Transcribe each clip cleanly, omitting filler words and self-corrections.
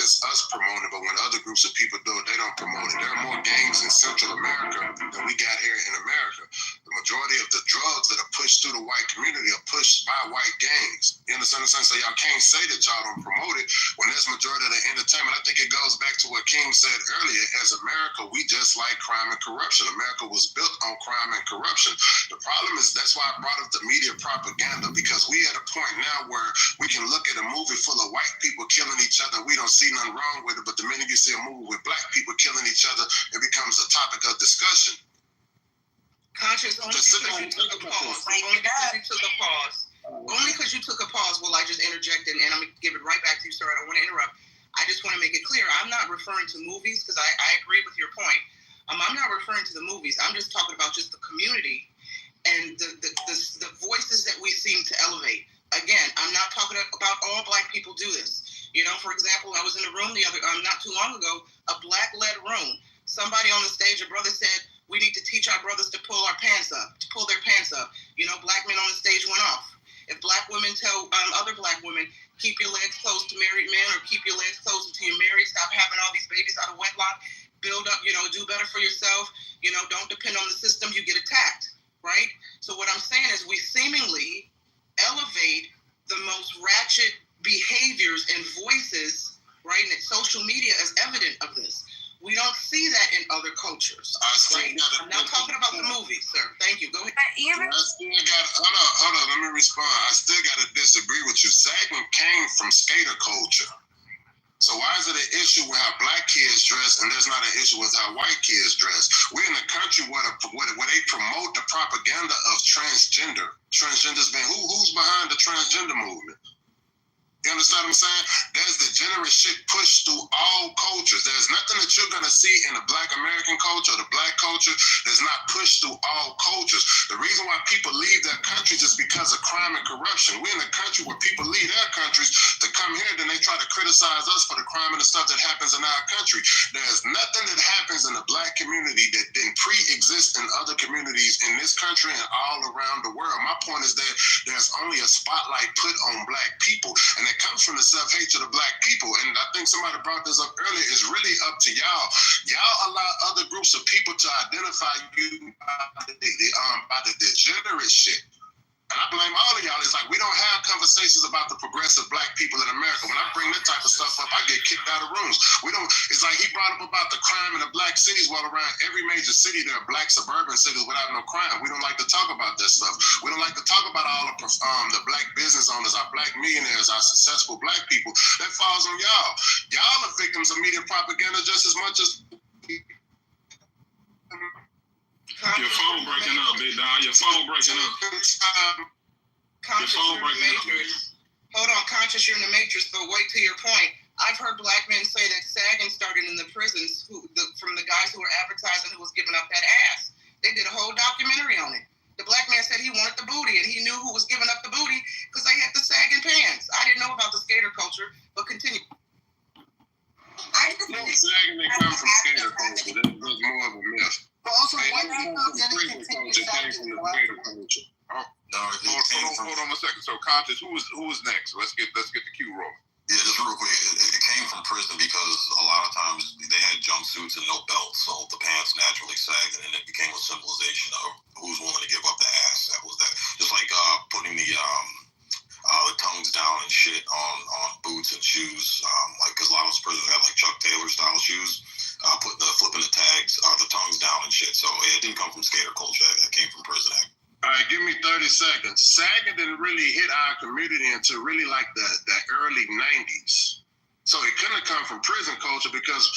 just us promoting, but when other groups of people do it, they don't promote it. There are more gangs in Central America than we got here in America. The majority of the drugs that are pushed through the white community are pushed by white gangs. You understand what I'm saying? So y'all can't say that y'all don't promote it when that's majority of the entertainment. I think it goes back to what King said earlier. As America, we just like crime and corruption. America was built on crime and corruption. The problem is that's why I brought up the media propaganda, because we at a point now where we can look at a movie full of white people killing each other. We don't see nothing wrong with it, but the minute you see a movie with black people killing each other, it becomes a topic of discussion. Conscious, only because you took a pause. Only because you took a pause will I just interject and I'm going to give it right back to you, sir. I don't want to interrupt. I just want to make it clear. I'm not referring to movies because I agree with your point. I'm not referring to the movies. I'm just talking about just the community and the voices that we seem to elevate. Again, I'm not talking about all black people do this. You know, for example, I was in a room not too long ago, a black-led room. Somebody on the stage, a brother said, we need to teach our brothers to pull their pants up. You know, black men on the stage went off. If black women tell other black women, keep your legs close to married men or keep your legs close until you're married, stop having all these babies out of wedlock, build up, you know, do better for yourself, you know, don't depend on the system, you get attacked, right? So what I'm saying is we seemingly elevate the most ratchet behaviors and voices, right? And social media is evident of this. We don't see that in other cultures. Right? I'm not talking about the movies, sir. Thank you. Go ahead. Hold on. Let me respond. I still got to disagree with you. Sagging came from skater culture. So why is it an issue with how black kids dress and there's not an issue with how white kids dress? We're in a country where they promote the propaganda of transgender. Transgender's been who's behind the transgender movement? You understand what I'm saying? There's degenerate shit pushed through all cultures. There's nothing that you're going to see in the black American culture or the black culture that's not pushed through all cultures. The reason why people leave their countries is because of crime and corruption. We're in a country where people leave their countries to come here, then they try to criticize us for the crime and the stuff that happens in our country. There's nothing that happens in the black community that didn't pre-exist in other communities in this country and all around the world. My point is that there's only a spotlight put on black people, and it comes from the self-hatred of black people. And I think somebody brought this up earlier. It's really up to y'all. Y'all allow other groups of people to identify you by the degenerate shit. And I blame all of y'all. It's like we don't have conversations about the progressive black people in America. When I bring that type of stuff up, I get kicked out of rooms. We don't. It's like he brought up about the crime in the black cities. Well, around every major city, there are black suburban cities without no crime. We don't like to talk about that stuff. We don't like to talk about all the black business owners, our black millionaires, our successful black people. That falls on y'all. Y'all are victims of media propaganda just as much as. Your phone breaking up, big dog. Your phone breaking up. Conscious, you're in the matrix. Hold on, Conscious, you're in the matrix, but wait to your point. I've heard black men say that sagging started in the prisons from the guys who were advertising who was giving up that ass. They did a whole documentary on it. The black man said he wanted the booty, and he knew who was giving up the booty because they had the sagging pants. I didn't know about the skater culture, but continue. Sagging didn't come from skater culture. That was more of a myth. But also, white people didn't continue sagging. Hold on a second. So, Conscious, who is next? Let's get the cue rolling. Yeah, just real quick. It came from prison because a lot of times they had jumpsuits and no belts, so the pants naturally sagged, and it became a symbolization of who's willing to give up the ass. That was that. Just like putting the tongues down and shit on boots and shoes, like because a lot of those prisons had like Chuck Taylor style shoes. Flipping the tags, the tongues down and shit. So it didn't come from skater culture. It came from prison act. All right, give me 30 seconds. Sagging didn't really hit our community until really like the early 90s. So it couldn't have come from prison culture because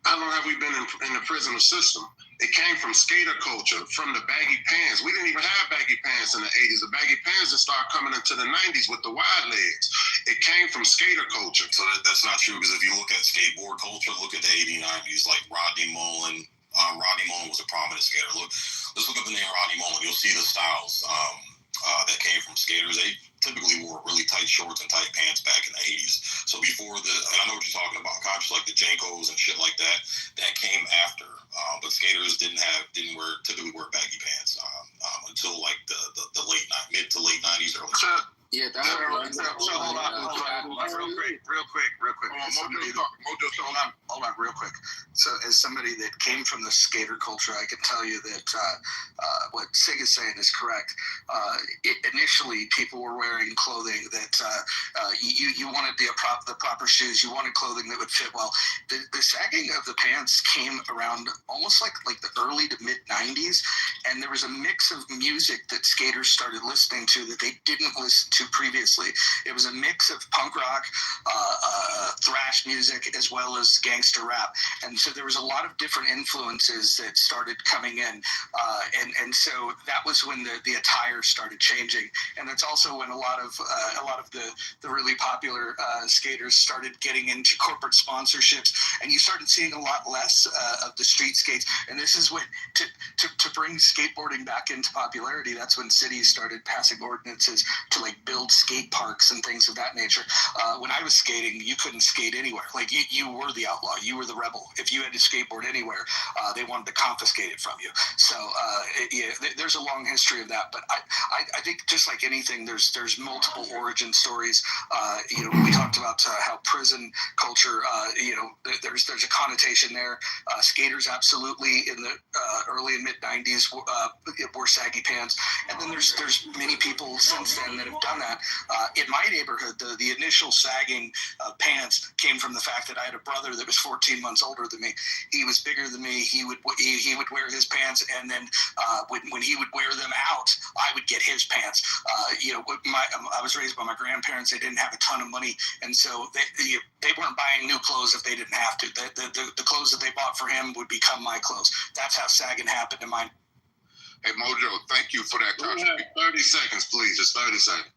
how long have we been in the prison system? It came from skater culture, from the baggy pants. We didn't even have baggy pants in the 80s. The baggy pants just started coming into the 90s with the wide legs. It came from skater culture. So that's not true because if you look at skateboard culture, look at the 80s, 90s, like Rodney Mullen. Rodney Mullen was a prominent skater. Let's look up the name Rodney Mullen. You'll see the styles that came from skaters. They typically wore really tight shorts and tight pants back in the 80s. So before and I know what you're talking about, conscious like the Jankos and shit like that came after. But skaters typically wear baggy pants until like the mid to late 90s, early. Yeah, that's So hold on, real quick. Hold on, real quick. So, as somebody that came from the skater culture, I can tell you that what Sig is saying is correct. Initially, people were wearing clothing that you wanted the proper shoes. You wanted clothing that would fit well. The sagging of the pants came around almost like the early to mid '90s, and there was a mix of music that skaters started listening to that they didn't listen to previously. It was a mix of punk rock, thrash music, as well as gangster rap, and so there was a lot of different influences that started coming in, and so that was when the attire started changing, and that's also when a lot of the really popular skaters started getting into corporate sponsorships, and you started seeing a lot less of the street skates. And this is when to bring skateboarding back into popularity. That's when cities started passing ordinances to like build skate parks and things of that nature. When I was skating, you couldn't skate anywhere. Like you were the outlaw, you were the rebel. If you had to skateboard anywhere, they wanted to confiscate it from you. So there's a long history of that. But I think just like anything, there's multiple origin stories. We talked about how prison culture. There's a connotation there. Skaters absolutely in the early and mid '90s wore saggy pants, and then there's many people since then that have done that. In my neighborhood, the initial sagging pants came from the fact that I had a brother that was 14 months older than me. He was bigger than me. He would wear his pants, and then when he would wear them out, I would get his pants. I was raised by my grandparents. They didn't have a ton of money, and so they weren't buying new clothes if they didn't have to. The clothes that they bought for him would become my clothes. That's how sagging happened in mine. Hey, Mojo, thank you for that contribution. 30 seconds, please. Just 30 seconds.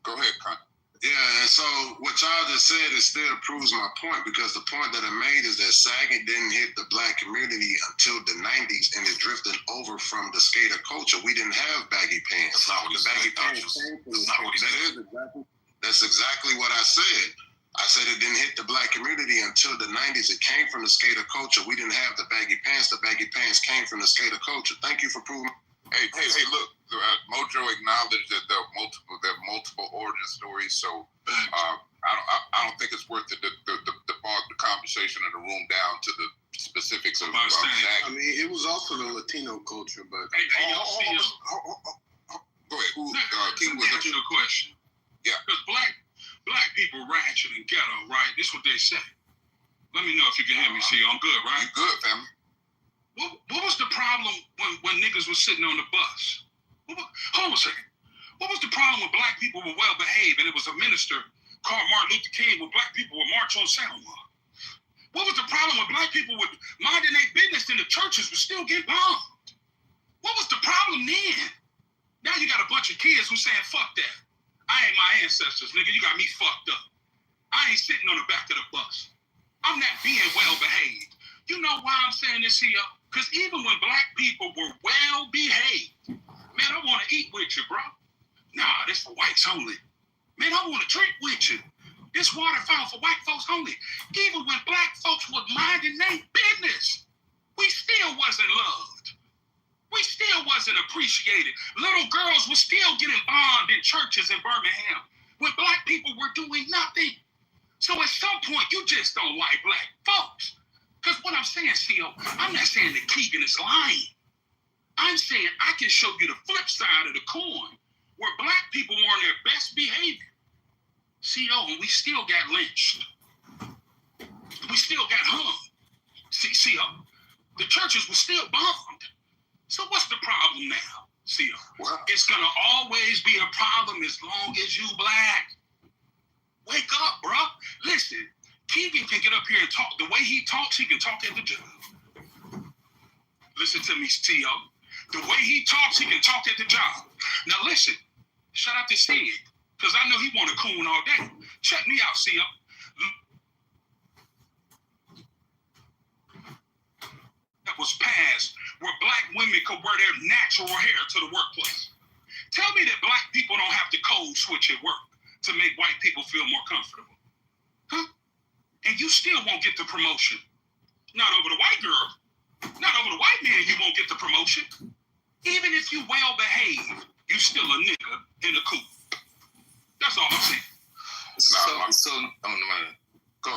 Go ahead, Con. Yeah, and so what y'all just said, it still proves my point, because the point that I made is that sagging didn't hit the black community until the 90s, and it drifted over from the skater culture. We didn't have baggy pants. That's not what the baggy pants. That's exactly what I said. I said it didn't hit the black community until the 90s. It came from the skater culture. We didn't have the baggy pants. The baggy pants came from the skater culture. Thank you for proving. Hey, look, Mojo acknowledged that there are multiple origin stories. So I don't think it's worth to bog the conversation in the room down to the specifics of I sagging. mean, it was also the Latino culture, but Hey, y'all see us? Go ahead. King was answer the question. Yeah. Because black people ratchet and ghetto, right? This is what they say. Let me know if you can hear me. See, I'm good, right? You good, family. What was the problem when niggas was sitting on the bus? Hold on a second. What was the problem when black people were well behaved and it was a minister called Martin Luther King when black people would march on Selma? What was the problem when black people would minding their business and the churches would still get bombed? What was the problem then? Now you got a bunch of kids who saying, fuck that. I ain't my ancestors, nigga. You got me fucked up. I ain't sitting on the back of the bus. I'm not being well behaved. You know why I'm saying this here? Because even when black people were well behaved, man, I want to eat with you, bro. Nah, this for whites only. Man, I want to drink with you. This water fountain for white folks only. Even when black folks were minding their business, we still wasn't loved. We still wasn't appreciated. Little girls were still getting bombed in churches in Birmingham when black people were doing nothing. So at some point, you just don't like black folks. Because what I'm saying, CO, I'm not saying that Keegan is lying. I'm saying I can show you the flip side of the coin where black people were on their best behavior. CO, and we still got lynched. We still got hung. CO, the churches were still bombed. So what's the problem now, CO? Well, It's going to always be a problem as long as you black. Wake up, bro. Listen, Keegan can get up here and talk. The way he talks, he can talk at the job. Listen to me, T.O. The way he talks, he can talk at the job. Now listen, shout out to Sid, because I know he want to coon all day. Check me out, C.O. That was passed where black women could wear their natural hair to the workplace. Tell me that black people don't have to code switch at work to make white people feel more comfortable. Huh? And you still won't get the promotion. Not over the white girl. Not over the white man, you won't get the promotion. Even if you well behave, you still a nigga in the coop. That's all I'm saying. Go.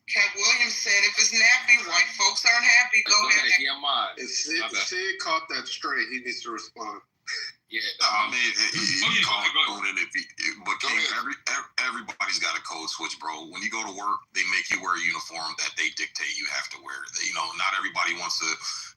Cat Williams said, if it's nappy, white folks aren't happy. Go ahead. Yeah, mine. If Sid caught that straight, he needs to respond. Yeah, I mean, he called it, but King, everybody's got a code switch, bro. When you go to work, they make you wear a uniform that they dictate you have to wear. You know, not everybody wants to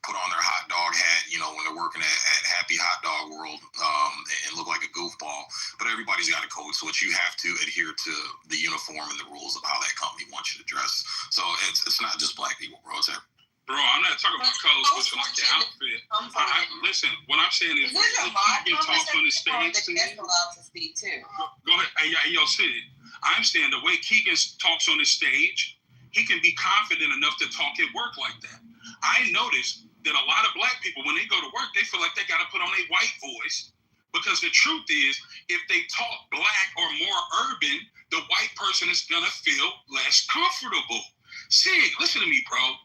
put on their hot dog hat, you know, when they're working at Happy Hot Dog World and look like a goofball. But everybody's got a code switch. You have to adhere to the uniform and the rules of how that company wants you to dress. So it's not just black people, bro. It's everybody. Bro, I'm not talking about code switch like the outfit. Listen, what I'm saying is, Keegan talks on the stage. Go ahead. Hey, yo, Sid. I'm saying the way Keegan talks on the stage, he can be confident enough to talk at work like that. I noticed that a lot of black people, when they go to work, they feel like they got to put on a white voice, because the truth is, if they talk black or more urban, the white person is going to feel less comfortable. Sid, listen to me, bro.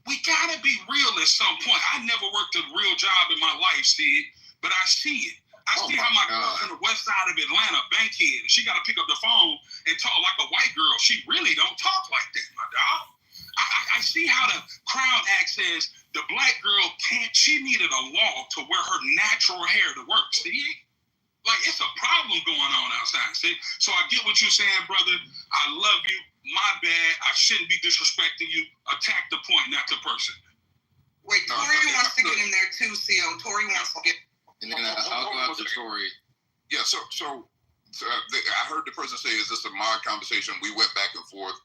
We gotta be real at some point. I never worked a real job in my life, Sid, but I see it. I see how my girl from the west side of Atlanta, Bankhead, she gotta pick up the phone and talk like a white girl. She really don't talk like that, my dog. I see how the Crown Act says the black girl can't. She needed a law to wear her natural hair to work. See, like it's a problem going on outside. See, so I get what you're saying, brother. I love you. My bad. I shouldn't be disrespecting you. Attack the point, not the person. Wait, Tori wants to get in there too, CO. Tori wants to get. And then I'll go out to Tori. Yeah, so I heard the person say, is this a mod conversation? We went back and forth.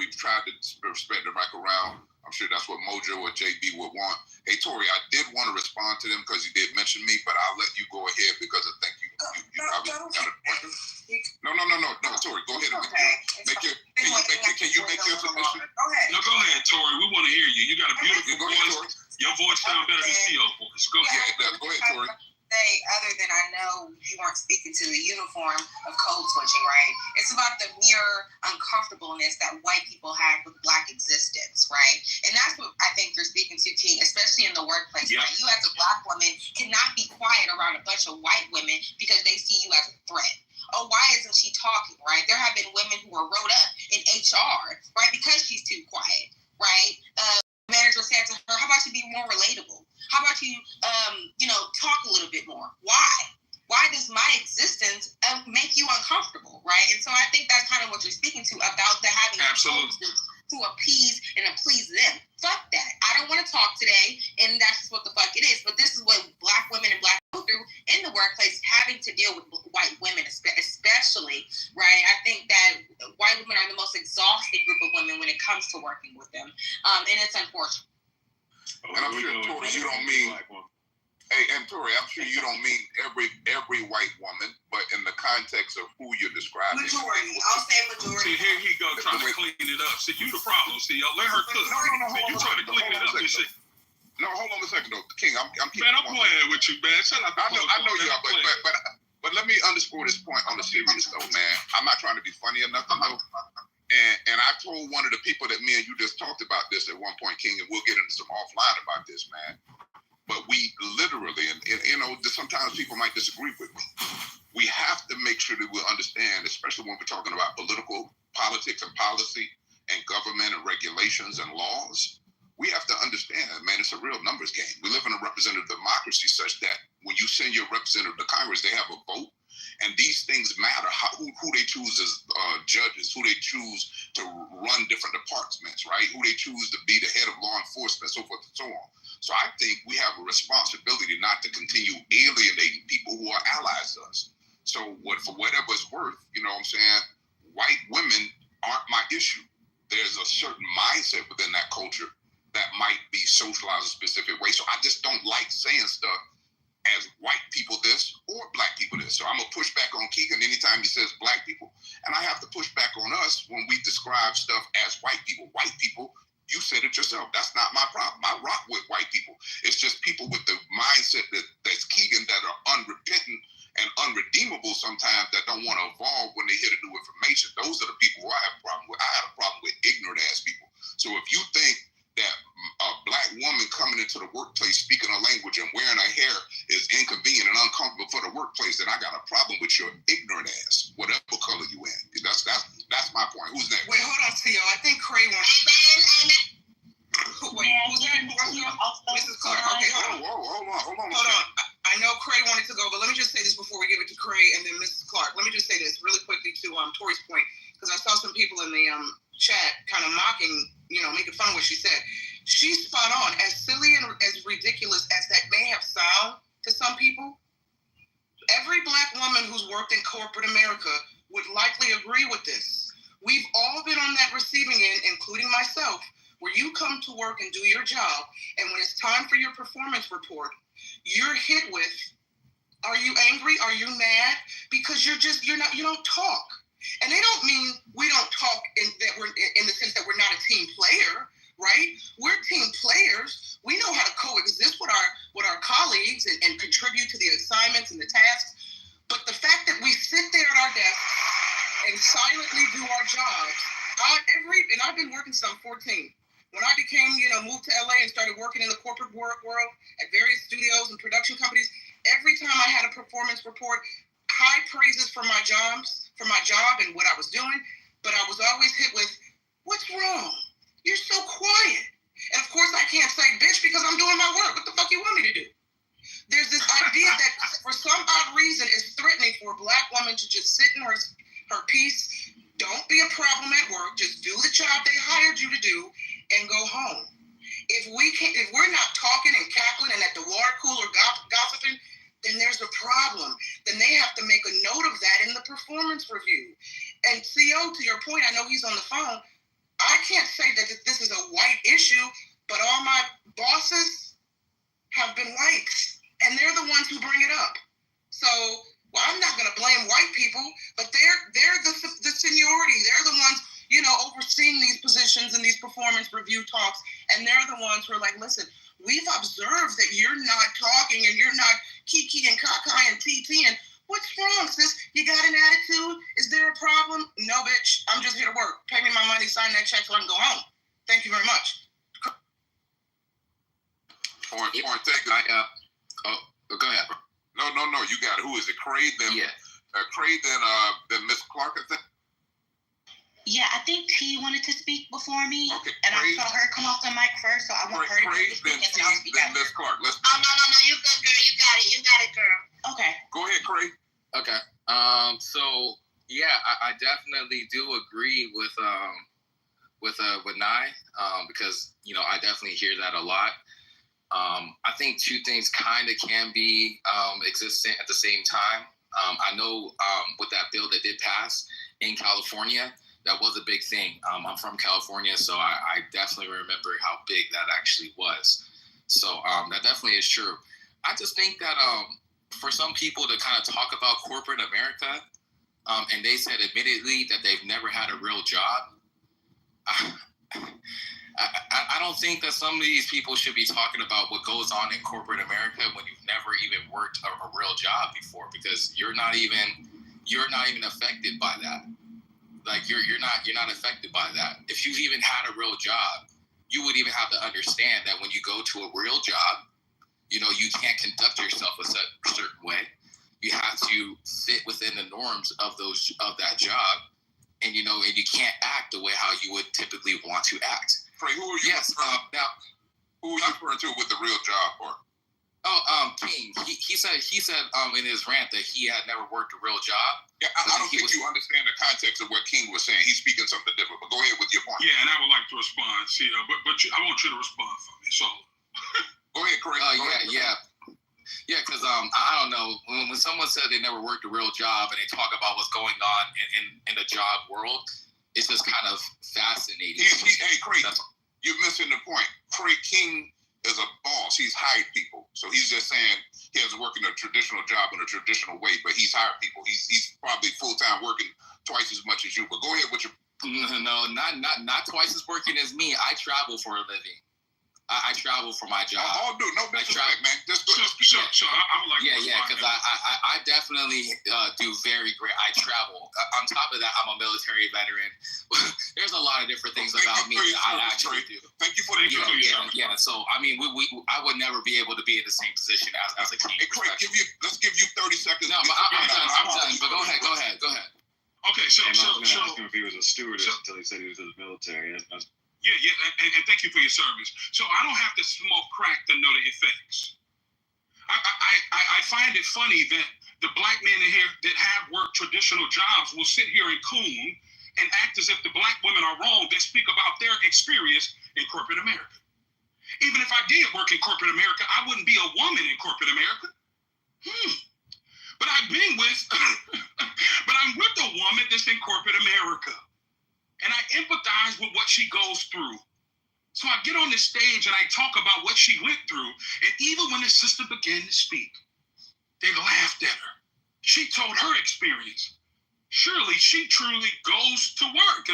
We've tried to spread the mic around. I'm sure that's what Mojo or JB would want. Hey, Tori, I did want to respond to them because you did mention me, but I'll let you go ahead because I think you probably got a point. No, Tori, go ahead and can you make your submission? Go ahead. No, go ahead, Tori. We want to hear you. You got a beautiful voice. Your voice sounds better than CO's voice. Go ahead. Yeah, it does. Go ahead, Tori. Other than I know you weren't speaking to the uniform of code switching, right? It's about the mere uncomfortableness that white people have with black existence, right? And that's what I think you're speaking to, King, especially in the workplace, right? You as a black woman cannot be quiet around a bunch of white women because they see you as a threat. Oh, why isn't she talking, right? There have been women who were wrote up in HR, right, because she's too quiet, right? Manager said to her, how about you be more relatable? How about you, talk a little bit more? Why? Why does my existence make you uncomfortable, right? And so I think that's kind of what you're speaking to about the having to appease and please them. Fuck that. I don't want to talk today, and that's just what the fuck it is. But this is what black women and black people go through in the workplace, having to deal with white women, especially, right? I think that white women are the most exhausting group of women when it comes to working with them, and it's unfortunate. And I'm sure, Tori, you don't mean. Hey, and Tori, I'm sure you don't mean every white woman, but in the context of who you're describing. Majority. I'll say majority. See, here he goes trying to clean it up. See, you the problem. See, let her cook. No, you trying to clean it up and shit. No, hold on a second, though. King, I'm keeping. Man, I'm playing with you, man. Shut up. I know you are, but let me underscore this point on the serious though, man. I'm not trying to be funny or nothing, though. And I told one of the people that me and you just talked about this at one point, King, and we'll get into some offline about this, man. But we literally, and sometimes people might disagree with me. We have to make sure that we understand, especially when we're talking about politics and policy and government and regulations and laws. We have to understand, man, it's a real numbers game. We live in a representative democracy such that when you send your representative to Congress, they have a vote. And these things matter, who they choose as judges, who they choose to run different departments, right? Who they choose to be the head of law enforcement, so forth and so on. So I think we have a responsibility not to continue alienating people who are allies to us. So for whatever it's worth, you know what I'm saying, white women aren't my issue. There's a certain mindset within that culture that might be socialized a specific way. So I just don't like saying stuff as white people this or black people this. So I'm going to push back on Keegan anytime he says black people. And I have to push back on us when we describe stuff as white people. White people, you said it yourself. That's not my problem. I rock with white people. It's just people with the mindset that's Keegan that are unrepentant and unredeemable sometimes that don't want to evolve when they hear the new information. Those are the people who I have a problem with. I have a problem with ignorant ass people. So if you think that a black woman coming into the workplace workplace speaking a language and wearing a hair is inconvenient and uncomfortable for the workplace, then I got a problem with your ignorant ass, whatever color you in. That's my point. Who's next? Wait, hold on, Theo. I think Cray wants. Wait, who's that? Mrs. Clark. Okay, hold on. Hold on. I know Cray wanted to go, but let me just say this before we give it to Cray and then Mrs. Clark. Let me just say this really quickly to Tori's point, because I saw some people in the chat kind of mocking, making fun of what she said. She's spot on. As silly and as ridiculous as that may have sound to some people, every Black woman who's worked in corporate America would likely agree with this. We've all been on that receiving end, including myself, where you come to work and do your job, and when it's time for your performance report, you're hit with, are you angry? Are you mad? Because you don't talk. And they don't mean we don't talk in the sense that we're not a team player, right? We're team players. We know how to coexist with our colleagues and contribute to the assignments and the tasks. But the fact that we sit there at our desk and silently do our jobs, I've been working some 14. When I became, moved to LA and started working in the corporate world at various studios and production companies, every time I had a performance report, high praises for my job and what I was doing, but I was always hit with, what's wrong? You're so quiet. And of course I can't say bitch because I'm doing my work. What the fuck you want me to do? There's this idea that for some odd reason it's threatening for a Black woman to just sit in her piece, don't be a problem at work, just do the job they hired you to do, and go home. If we're not talking and cackling and at the water cooler gossiping, then there's a problem. Then they have to make a note of that in the performance review. And CO, to your point, I know he's on the phone. I can't say that this is a white issue, but all my bosses have been white, and they're the ones who bring it up. So, I'm not going to blame white people, but they're the seniority. They're the ones, overseeing these positions and these performance review talks, and they're the ones who are like, listen, we've observed that you're not talking and you're not kiki and kaka and TT, and what's wrong, sis? You got an attitude? Is there a problem? No, bitch. I'm just here to work. Pay me my money, sign that check so I can go home. Thank you very much. Point taken. Go ahead. No, you got it. Who is it? Cray, then Miss Clark, I think? Yeah, I think T wanted to speak before me, okay, and I saw her come off the mic first, so I want her to speak, and then I'll speak then after. Miss Clark. No, you good, girl. You got it, girl. Okay. Go ahead, Cray. Okay. So yeah, I definitely do agree with Nye, because I definitely hear that a lot. I think two things kind of can be existent at the same time. I know with that bill that did pass in California, that was a big thing. I'm from California, so I definitely remember how big that actually was. So that definitely is true. I just think that for some people to kind of talk about corporate America, and they said admittedly that they've never had a real job, I don't think that some of these people should be talking about what goes on in corporate America when you've never even worked a real job before, because you're not even affected by that. Like you're not affected by that. If you've even had a real job, you would even have to understand that when you go to a real job, you can't conduct yourself a certain way. You have to fit within the norms of that job, and you can't act the way how you would typically want to act. Cray, who are you? Yes. Who are you referring to with the real job part? King. He said in his rant that he had never worked a real job. Yeah, I don't think you understand the context of what King was saying. He's speaking something different. But go ahead with your point. Yeah, and I would like to respond. See, but I want you to respond for me. So go ahead, Craig. Yeah, because I don't know, when someone said they never worked a real job and they talk about what's going on in the job world, it's just kind of fascinating. Hey, Craig, you're missing the point. Craig King is a boss. He's hired people. So he's just saying he has to work in a traditional job in a traditional way, but he's hired people. He's probably full-time working twice as much as you. But go ahead with your... No, not twice as working as me. I travel for a living. I travel for my job. All do. No disrespect, man. Just So I would like to Yeah, because I definitely do very great. I travel. On top of that, I'm a military veteran. There's a lot of different things about me that I actually do. Thank you for the Yeah. So I mean, I would never be able to be in the same position as a king. Hey, Craig, let's give you 30 seconds. No, but I'm done. But go ahead. Okay, so I was going to ask him if he was a stewardess until he said he was in the military. Yeah, and thank you for your service. So I don't have to smoke crack to know the effects. I find it funny that the black men in here that have worked traditional jobs will sit here and coon and act as if the black women are wrong that speak about their experience in corporate America. Even if I did work in corporate America, I wouldn't be a woman in corporate America. But I'm with a woman that's in corporate America. And I empathize with what she goes through. So I get on this stage and I talk about what she went through. And even when the sister began to speak, they laughed at her. She told her experience. Surely she truly goes to work.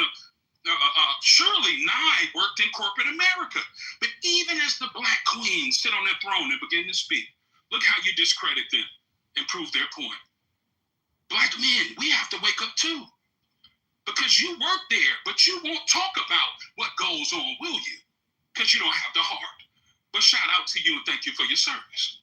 Surely Nye worked in corporate America. But even as the black queens sit on their throne and begin to speak, look how you discredit them and prove their point. Black men, we have to wake up too. Because you work there, but you won't talk about what goes on, will you? Because you don't have the heart. But shout out to you and thank you for your service.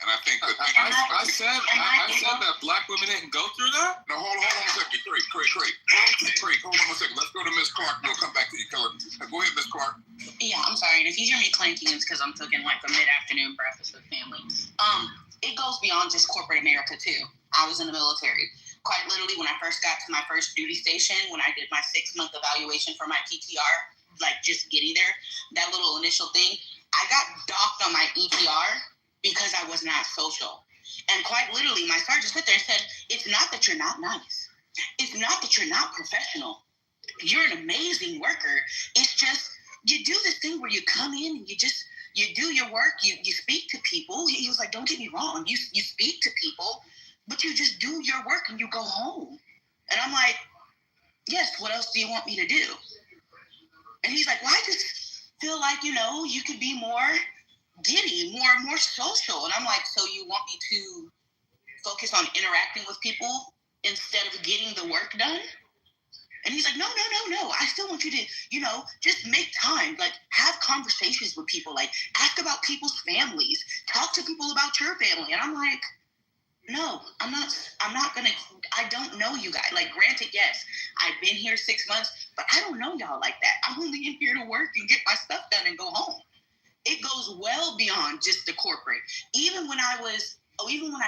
And I think that I said that black women didn't go through that. No, hold on a second, Craig, hold on a second. Let's go to Miss Clark. We'll come back to you, Keller. Go ahead, Miss Clark. Yeah, I'm sorry. And if you hear me clanking, it's because I'm cooking like a mid-afternoon breakfast with family. It goes beyond just corporate America too. I was in the military. Quite literally, when I first got to my first duty station, when I did my 6-month evaluation for my PTR, like just getting there, that little initial thing, I got docked on my EPR because I was not social. And quite literally, my sergeant stood there and said, it's not that you're not nice. It's not that you're not professional. You're an amazing worker. It's just, you do this thing where you come in and you do your work, you speak to people. He was like, don't get me wrong, you speak to people, but you just do your work and you go home. And I'm like, yes, what else do you want me to do? And he's like, well, I just feel like, you could be more giddy, more social. And I'm like, so you want me to focus on interacting with people instead of getting the work done? And he's like, no. I still want you to, just make time, like have conversations with people, like ask about people's families, talk to people about your family. And I'm like, no, I'm not gonna, I don't know you guys. Like, granted, yes, I've been here 6 months, but I don't know y'all like that. I'm only in here to work and get my stuff done and go home. It goes well beyond just the corporate. Even when I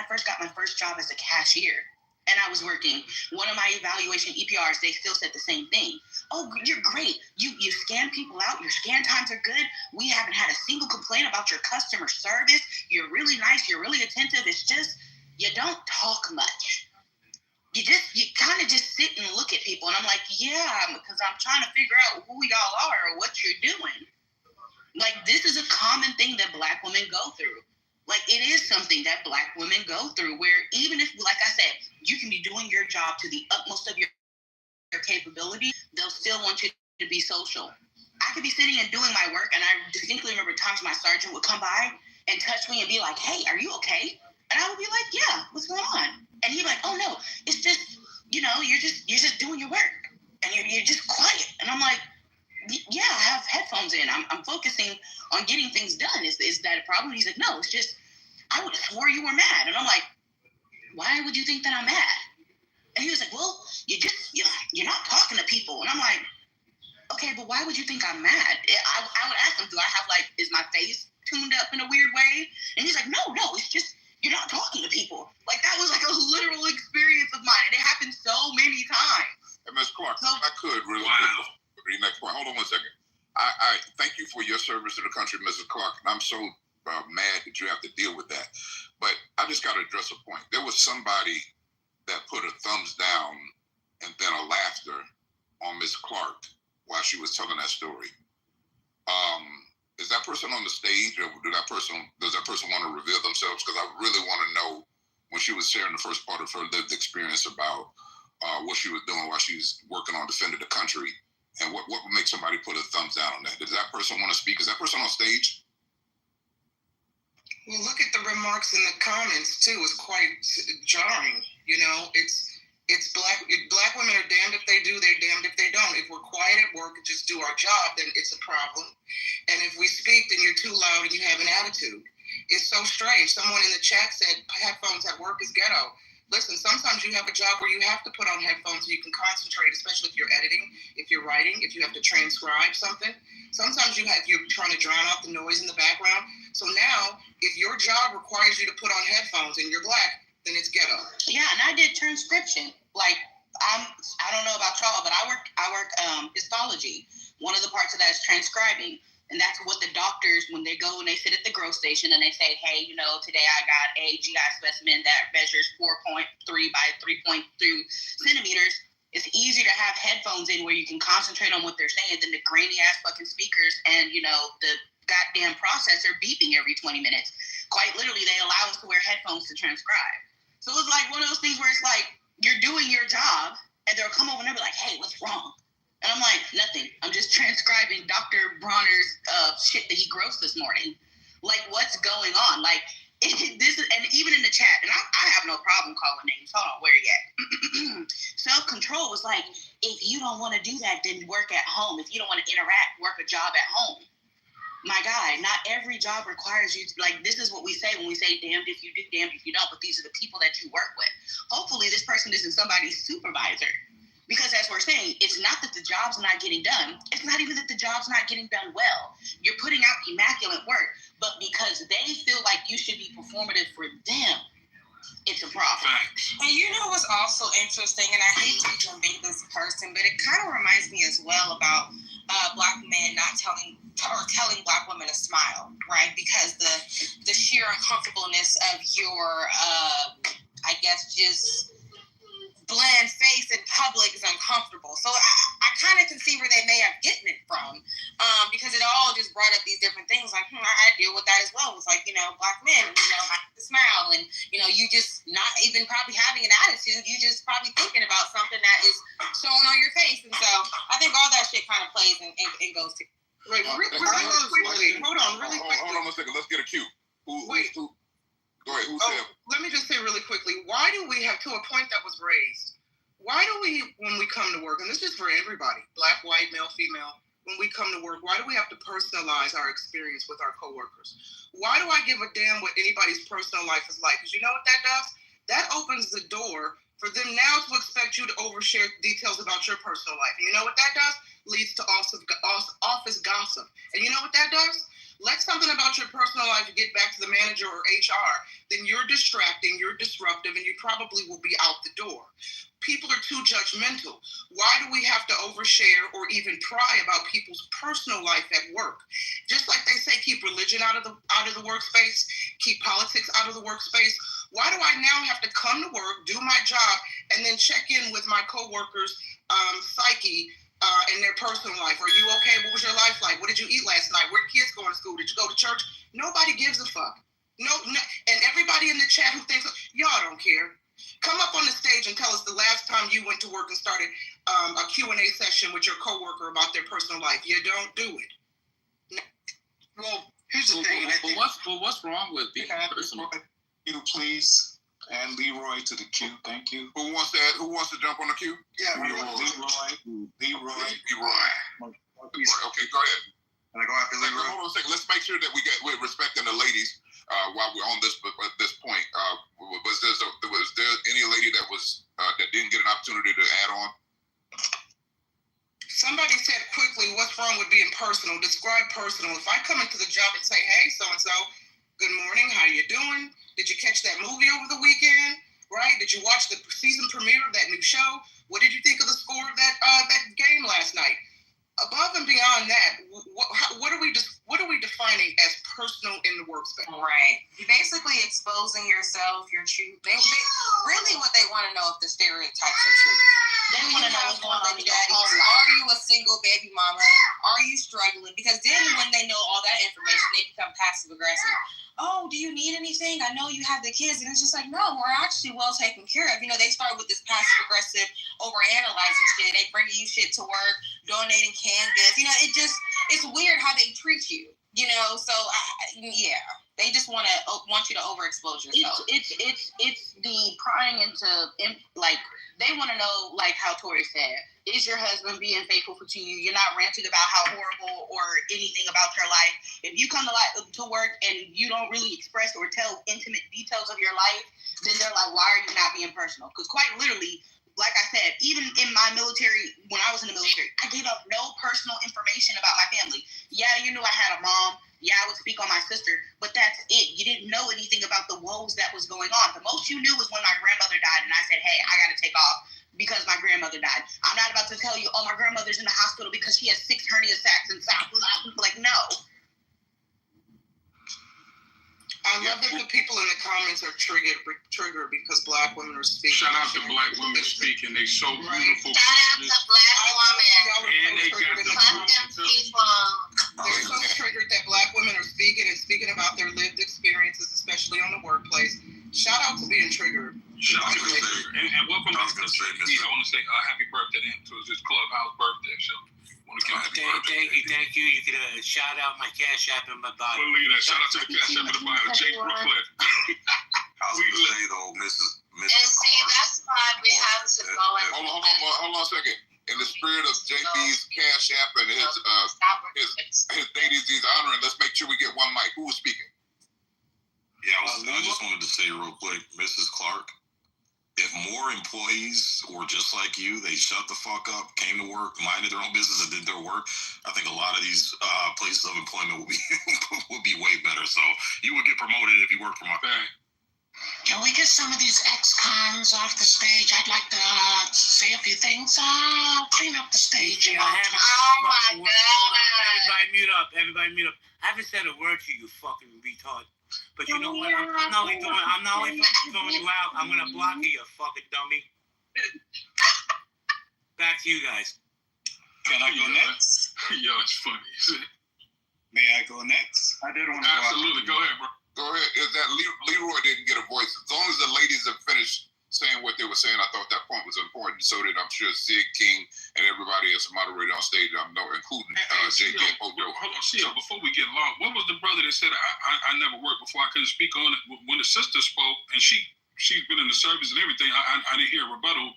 first got my first job as a cashier and I was working, one of my evaluation EPRs, they still said the same thing. Oh, you're great. You scan people out. Your scan times are good. We haven't had a single complaint about your customer service. You're really nice. You're really attentive. It's just, you don't talk much. You kind of just sit and look at people. And I'm like, yeah, because I'm trying to figure out who y'all are or what you're doing. Like, this is a common thing that Black women go through. Like, it is something that Black women go through where even if, like I said, you can be doing your job to the utmost of your capability, they'll still want you to be social. I could be sitting and doing my work, and I distinctly remember times my sergeant would come by and touch me and be like, hey, are you okay? And I would be like, yeah, what's going on? And he'd be like, oh, no, it's just, you're just doing your work. And you're just quiet. And I'm like, yeah, I have headphones in. I'm focusing on getting things done. Is that a problem? He's like, no, it's just, I would have swore you were mad. And I'm like, why would you think that I'm mad? And he was like, well, you're not talking to people. And I'm like, okay, but why would you think I'm mad? I would ask him, is my face tuned up in a weird way? And he's like, no, it's just, you're not talking to people. Like, that was like a literal experience of mine. And it happened so many times. Hey, Ms. Clark, if I could really quick. Next point. Hold on 1 second. I thank you for your service to the country, Mrs. Clark. And I'm so mad that you have to deal with that. But I just got to address a point. There was somebody that put a thumbs down and then a laughter on Ms. Clark while she was telling that story. Is that person on the stage, or does that person want to reveal themselves? Because I really want to know when she was sharing the first part of her lived experience about what she was doing while she was working on defending the country. And what would make somebody put a thumbs down on that? Does that person want to speak? Is that person on stage? Well, look at the remarks in the comments too. It's quite jarring. You know, it's black women are damned if they do, they're damned if they don't. If we're quiet at work and just do our job, then it's a problem. And if we speak, then you're too loud and you have an attitude. It's so strange. Someone in the chat said headphones at work is ghetto. Listen, sometimes you have a job where you have to put on headphones so you can concentrate, especially if you're editing, if you're writing, if you have to transcribe something. Sometimes you're trying to drown out the noise in the background. So now, if your job requires you to put on headphones and you're black, then it's ghetto. Yeah, and I did transcription. Like, I don't know about y'all, but I work histology. One of the parts of that is transcribing. And that's what the doctors, when they go and they sit at the growth station and they say, hey, you know, today I got a GI specimen that measures 4.3 by 3.2 centimeters. It's easier to have headphones in where you can concentrate on what they're saying than the grainy ass fucking speakers and, you know, the goddamn processor beeping every 20 minutes. Quite literally, they allow us to wear headphones to transcribe. So it's like one of those things where it's like, you're doing your job and they'll come over and they'll be like, hey, what's wrong? And I'm like, nothing. I'm just transcribing Dr. Bronner's shit that he grossed this morning. Like, what's going on? Like, this is, and even in the chat, and I have no problem calling names. Hold on, where you at? Self-control was like, if you don't want to do that, then work at home. If you don't want to interact, work a job at home. My guy, not every job requires you to, like, this is what we say when we say damned if you do, damned if you don't, but these are the people that you work with. Hopefully this person isn't somebody's supervisor. Because as we're saying, it's not that the job's not getting done. It's not even that the job's not getting done well. You're putting out immaculate work, but because they feel like you should be performative for them, it's a problem. And you know what's also interesting, and I hate to even be this person, but it kind of reminds me as well about black men not telling black women to smile, right? Because the sheer uncomfortableness of your, I guess, just bland face in public is uncomfortable. So I kind of can see where they may have gotten it from, because it all just brought up these different things. Like, I deal with that as well. It's like, you know, black men, you know, have to smile, and you know, you just not even probably having an attitude. You just probably thinking about something that is showing on your face, and so I think all that shit kind of plays and goes together. Right, really quickly. Hold on, really quickly. Hold on a second. Let's get a cue. Who? Go ahead. Who said? Let me just say really quickly. Why do we have, to a point that was raised, why do we, when we come to work, and this is for everybody, black, white, male, female, when we come to work, why do we have to personalize our experience with our coworkers? Why do I give a damn what anybody's personal life is like? Because you know what that does? That opens the door for them now to expect you to overshare details about your personal life. And you know what that does? Leads to office gossip. And you know what that does? Let something about your personal life get back to the manager or HR, then you're distracting, you're disruptive, and you probably will be out the door. People are too judgmental. Why do we have to overshare or even pry about people's personal life at work? Just like they say, keep religion out of the workspace, keep politics out of the workspace. Why do I now have to come to work, do my job, and then check in with my coworkers' psyche in their personal life? Are you okay? What was your life like? What did you eat last night? Where kids going to school? Did you go to church? Nobody gives a fuck. No, and everybody in the chat who thinks, y'all don't care. Come up on the stage and tell us the last time you went to work and started a Q&A session with your coworker about their personal life. You don't do it. No. Well, here's the thing. What's wrong with being personal? You please. And Leroy to the queue. Thank you. Who wants to jump on the queue? Yeah, Leroy. Okay, go ahead. Can I go after Leroy? Hold on a second. Let's make sure that we're respecting the ladies while we're on this point. Was there any lady that didn't get an opportunity to add on? Somebody said quickly, what's wrong with being personal? Describe personal. If I come into the job and say, hey, so-and-so, good morning, how you doing? Did you catch that movie over the weekend? Right? Did you watch the season premiere of that new show? What did you think of the score of that game last night? Above and beyond that, what are we just what are we defining as personal in the workspace? Right. You're basically exposing yourself, your truth. They really what they want to know if the stereotypes are true. They want to know what's going on in your home life. Are you a single baby mama? Are you struggling? Because then when they know all that information, they become passive aggressive. Oh, do you need anything? I know you have the kids. And it's just like, no, we're actually well taken care of. You know, they start with this passive aggressive overanalyzing shit. They bring you shit to work, donating canned goods. You know, it's weird how they treat you. You know, so yeah, they just want you to overexpose yourself. It's the prying into, like, they want to know, like how Tori said, is your husband being faithful to you? You're not ranting about how horrible or anything about your life. If you come to work and you don't really express or tell intimate details of your life, then they're like, why are you not being personal? Because quite literally, like I said, even in my military, when I was in the military, I gave up no personal information about my family. Yeah, you knew I had a mom. Yeah, I would speak on my sister, but that's it. You didn't know anything about the woes that was going on. The most you knew was when my grandmother died, and I said, hey, I got to take off because my grandmother died. I'm not about to tell you, oh, my grandmother's in the hospital because she has 6 hernia sacs and stuff. Like, no. I love that the people in the comments are triggered because Black women are speaking. Shout out to Black women speaking. They so beautiful. Shout out to Black women. And they got the They're so triggered that Black women are speaking about their lived experiences, especially on the workplace. Shout out to being triggered. Shout out to triggered. And welcome to the show. I want to say happy birthday to his Clubhouse birthday show. Thank you. You can shout out my Cash App and my body. Believe that. Shout out to the Cash App and the body. Jake Brooklyn. I was going to say though, Mrs. And see, that's why we have to go and Hold on a second. In the spirit of JB's Cash App and his ladies he's honoring, let's make sure we get one mic. Who was speaking? Yeah, I just wanted to say real quick, Mrs. Clark, if more employees were just like you, they shut the fuck up, came to work, minded their own business, and did their work, I think a lot of these places of employment would be way better. So you would get promoted if you worked for my bank. Can we get some of these ex-cons off the stage? I'd like to say a few things. Clean up the stage. Oh my God. Everybody mute up. I haven't said a word to you, fucking retard. But you know what? I'm not only fucking throwing you out, I'm gonna block you, you fucking dummy. Back to you guys. Can I go next? Yo, it's funny. May I go next? I did want to Absolutely. Go ahead, bro. Go ahead. Is that Leroy didn't get a voice? As long as the ladies have finished saying what they were saying, I thought that point was important. So did I'm sure Zig King and everybody as a moderator on stage, including JJ Ojo. Hold on, before we get long, what was the brother that said I never worked before? I couldn't speak on it. When the sister spoke, and she's been in the service and everything, I didn't hear a rebuttal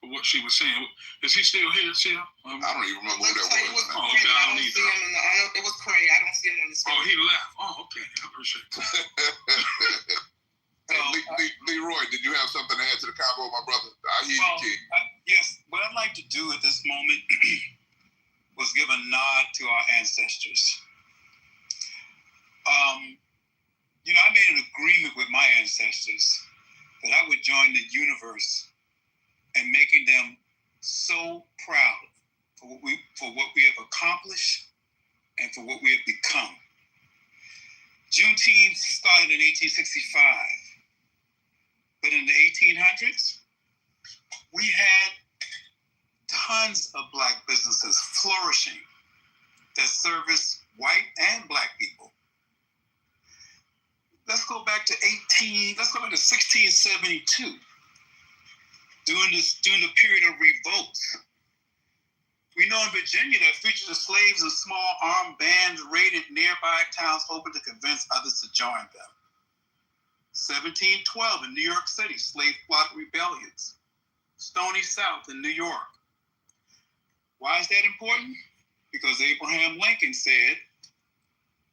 of what she was saying. Is he still here? I don't even remember who that was. I don't see him it was Craig. I don't see him on the screen. Oh, he left. Oh, okay. I appreciate it. Leroy, did you have something to add to the combo, my brother? I hear you, kid. Yes, what I'd like to do at this moment was give a nod to our ancestors. I made an agreement with my ancestors that I would join the universe in making them so proud for what we have accomplished and for what we have become. Juneteenth started in 1865. But in the 1800s, we had tons of Black businesses flourishing that service white and Black people. Let's go back to 1672. During the period of revolts. We know in Virginia that features of slaves and small armed bands raided nearby towns hoping to convince others to join them. 1712 in New York City, slave plot rebellions. Stony South in New York. Why is that important? Because Abraham Lincoln said,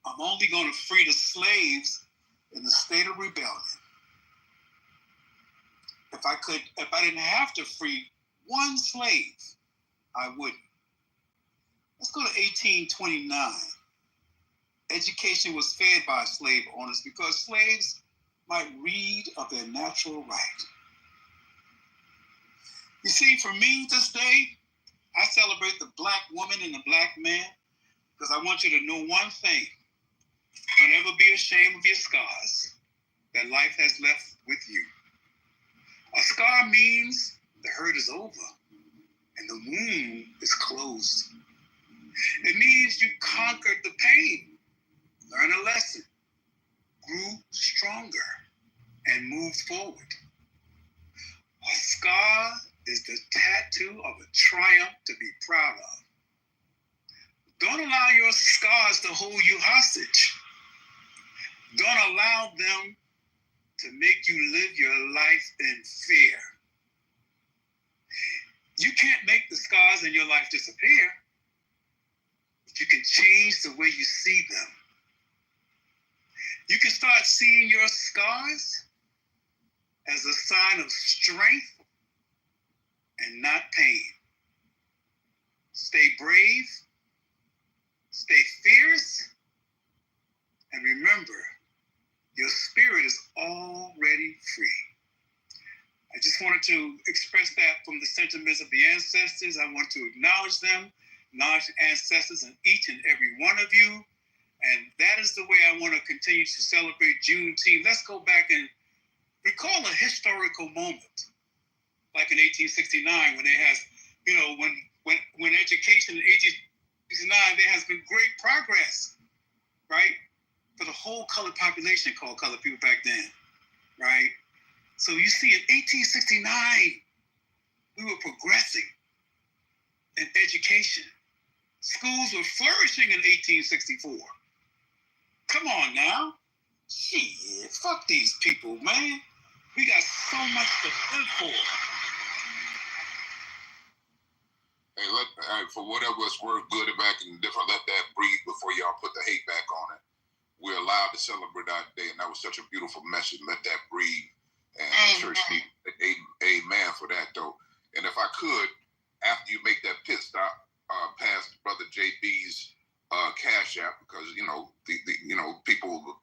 I'm only going to free the slaves in the state of rebellion. If I didn't have to free one slave, I wouldn't. Let's go to 1829. Education was fed by slave owners because slaves might read of their natural right. You see, for me this day, I celebrate the Black woman and the Black man because I want you to know one thing. Don't ever be ashamed of your scars that life has left with you. A scar means the hurt is over and the wound is closed. It means you conquered the pain, learned a lesson, grew stronger, and moved forward. A scar is the tattoo of a triumph to be proud of. Don't allow your scars to hold you hostage. Don't allow them to make you live your life in fear. You can't make the scars in your life disappear, but you can change the way you see them. You can start seeing your scars as a sign of strength and not pain. Stay brave, stay fierce, and remember, your spirit is already free. I just wanted to express that from the sentiments of the ancestors. I want to acknowledge them, acknowledge the ancestors in each and every one of you. And that is the way I want to continue to celebrate Juneteenth. Let's go back and recall a historical moment, like in 1869, when there has, when education in 1869, there has been great progress, right? For the whole colored population called colored people back then, right? So you see, in 1869, we were progressing in education. Schools were flourishing in 1864. Come on now. Shit, fuck these people, man. We got so much to live for. Hey, for whatever it's worth, good and back and different, let that breathe before y'all put the hate back on it. We're allowed to celebrate our day, and that was such a beautiful message. Let that breathe. And the church needs amen for that, though. And if I could, after you make that pit stop past Brother JB's Cash App, because people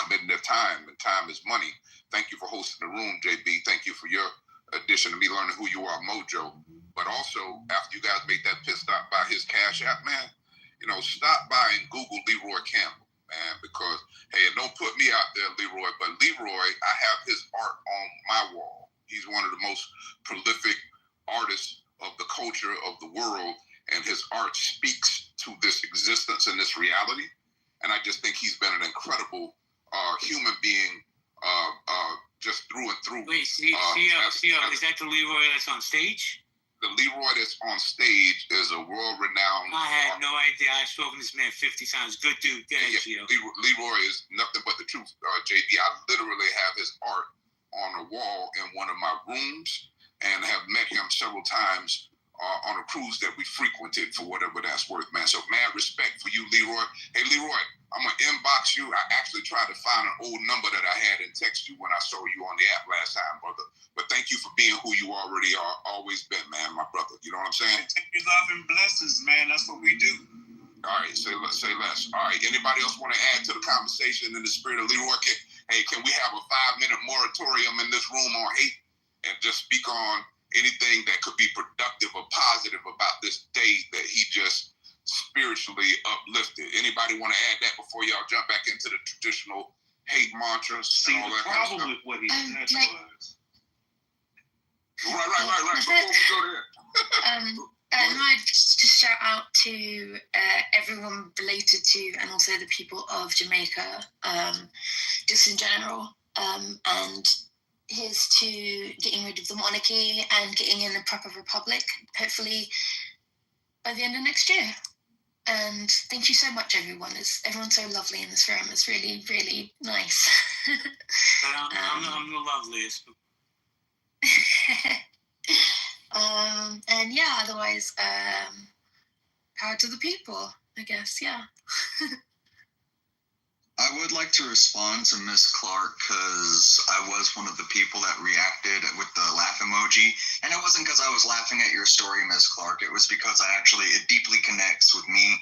committing their time, and time is money. Thank you for hosting the room, JB. Thank you for your addition to me learning who you are, Mojo. But also, after you guys make that pit stop by his Cash App, man, stop by and Google Leroy Campbell, man, because, hey, don't put me out there, Leroy, but Leroy, I have his art on my wall. He's one of the most prolific artists of the culture of the world, and his art speaks to this existence and this reality. And I just think he's been an incredible human being, just through and through. Wait, is that the Leroy that's on stage? The Leroy that's on stage is a world-renowned... I had no idea. I've spoken to this man 50 times. Good dude. Leroy is nothing but the truth, JB. I literally have his art on a wall in one of my rooms and have met him several times on a cruise that we frequented, for whatever that's worth, man. So, mad respect for you, Leroy. Hey, Leroy, I'm going to inbox you. I actually tried to find an old number that I had and text you when I saw you on the app last time, brother. But thank you for being who you already are, always been, man, my brother. You know what I'm saying? Take your love and blessings, man. That's what we do. All right, say less. All right, anybody else want to add to the conversation in the spirit of Leroy? Can we have a 5-minute moratorium in this room on hate and just speak on anything that could be productive or positive about this day that he just spiritually uplifted? Anybody want to add that before y'all jump back into the traditional hate mantras? See, the problem with what he said was... Right. Before we go there. And I'd just shout out to everyone related to, and also the people of Jamaica, just in general, and here's to getting rid of the monarchy and getting in a proper republic, hopefully by the end of next year. And thank you so much, everyone. Everyone's so lovely in this room. It's really, really nice. I'm the loveliest. And yeah, otherwise, power to the people, I guess, yeah. I would like to respond to Miss Clark because I was one of the people that reacted with the laugh emoji. And it wasn't because I was laughing at your story, Miss Clark. It was because it deeply connects with me.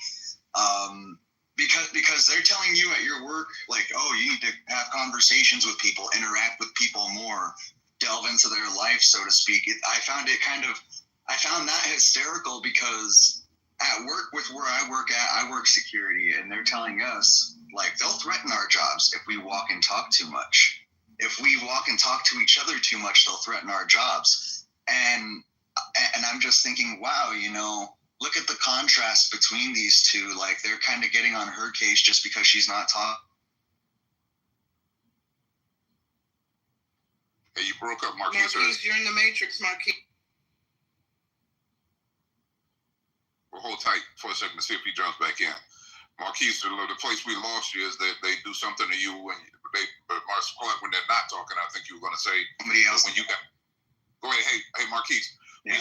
Because they're telling you at your work, like, oh, you need to have conversations with people, interact with people more, delve into their life, so to speak. I found that hysterical because at work with where I work at, I work security, and they're telling us, like, they'll threaten our jobs if we walk and talk too much. If we walk and talk to each other too much, they'll threaten our jobs. And I'm just thinking, wow, you know, look at the contrast between these two. Like, they're kind of getting on her case just because she's not talking. Hey, you broke up, Marquise. Marquise, you're in the Matrix, Marquise. Well, hold tight for a second to see if he jumps back in. Marquise, the place we lost you is that they do something to you when when they're not talking. I think you were going to say somebody else. When you got, go ahead. Hey, Marquise, Yeah,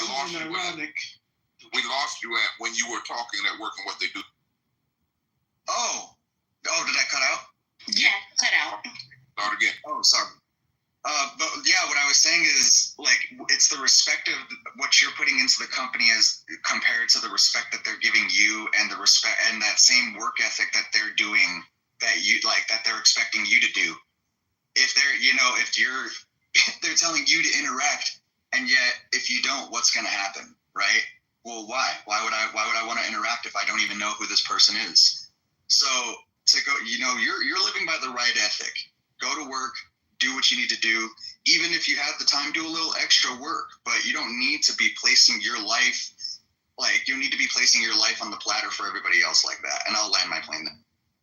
we lost you at when you were talking at work and what they do. Oh, did that cut out? Yeah, cut out. Start again. Oh, sorry. But yeah, what I was saying is, like, it's the respect of what you're putting into the company as compared to the respect that they're giving you, and the respect and that same work ethic that they're doing, that they're expecting you to do. If they're telling you to interact, and yet if you don't, what's going to happen, right? Well, why? Why would I want to interact if I don't even know who this person is? So to go, you're living by the right ethic. Go to work. Do what you need to do. Even if you have the time, do a little extra work. But you don't need to be placing your life, you need to be placing your life on the platter for everybody else like that. And I'll land my plane there.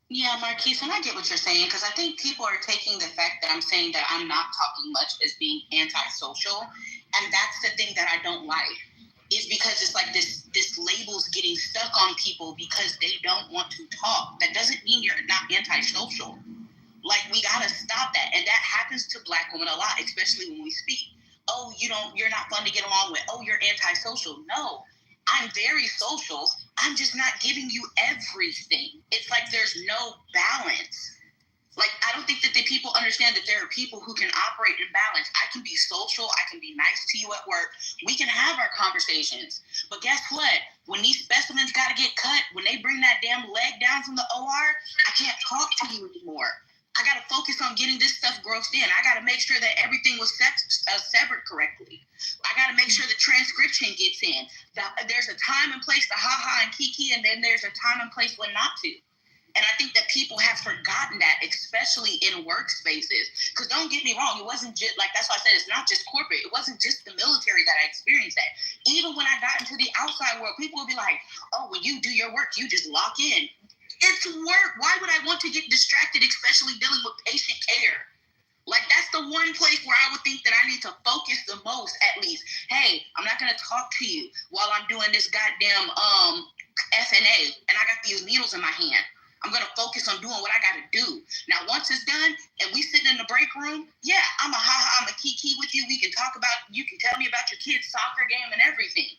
Yeah, Marquise, and I get what you're saying, because I think people are taking the fact that I'm saying that I'm not talking much as being antisocial. And that's the thing that I don't like, is because it's like this label's getting stuck on people because they don't want to talk. That doesn't mean you're not antisocial. Like, we gotta stop that. And that happens to Black women a lot, especially when we speak. Oh, you're not fun to get along with. Oh, you're antisocial. No, I'm very social. I'm just not giving you everything. It's like there's no balance. Like, I don't think that the people understand that there are people who can operate in balance. I can be social. I can be nice to you at work. We can have our conversations. But guess what? When these specimens got to get cut, when they bring that damn leg down from the OR, I can't talk to you anymore. I got to focus on getting this stuff grossed in. I got to make sure that everything was severed correctly. I got to make sure the transcription gets in. There's a time and place to ha-ha and kiki, and then there's a time and place when not to. And I think that people have forgotten that, especially in workspaces. Because don't get me wrong, it wasn't just, that's why I said it's not just corporate. It wasn't just the military that I experienced that. Even when I got into the outside world, people would be like, oh, when you do your work, you just lock in. It's work. Why would I want to get distracted, especially dealing with patient care? Like, that's the one place where I would think that I need to focus the most, at least. Hey, I'm not going to talk to you while I'm doing this goddamn FNA, and I got these needles in my hand. I'm going to focus on doing what I got to do. Now, once it's done and we sitting in the break room, yeah, I'm a kiki with you. We can talk about, you can tell me about your kid's soccer game and everything.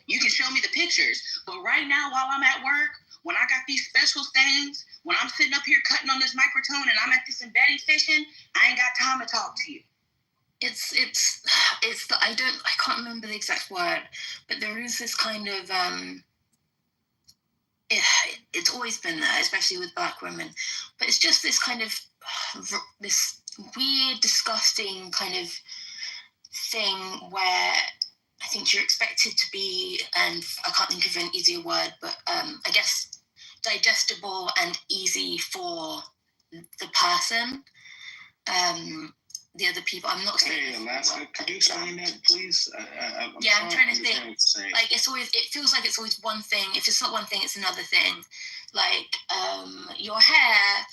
You can show me the pictures. But right now, while I'm at work, when I got these special things, when I'm sitting up here cutting on this microtone and I'm at this embedding station, I ain't got time to talk to you. I can't remember the exact word, but there is this kind of, it's always been there, especially with Black women, but it's just this kind of, this weird, disgusting kind of thing where I think you're expected to be, and I can't think of an easier word, but I guess digestible and easy for the person. The other people, I'm not saying. Hey, Alaska, could you explain that, please? I'm trying to think. Like, it feels like it's always one thing. If it's not one thing, it's another thing. Like, your hair,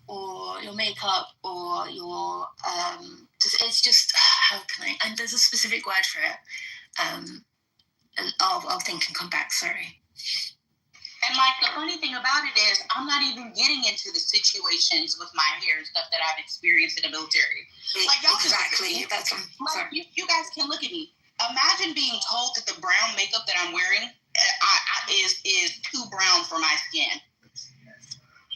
or your makeup, or your it's just, how can I? And there's a specific word for it. I'll think and come back. Sorry. And like, the funny thing about it is, I'm not even getting into the situations with my hair and stuff that I've experienced in the military. Like, y'all exactly. That's like, you guys can look at me. Imagine being told that the brown makeup that I'm wearing is too brown for my skin.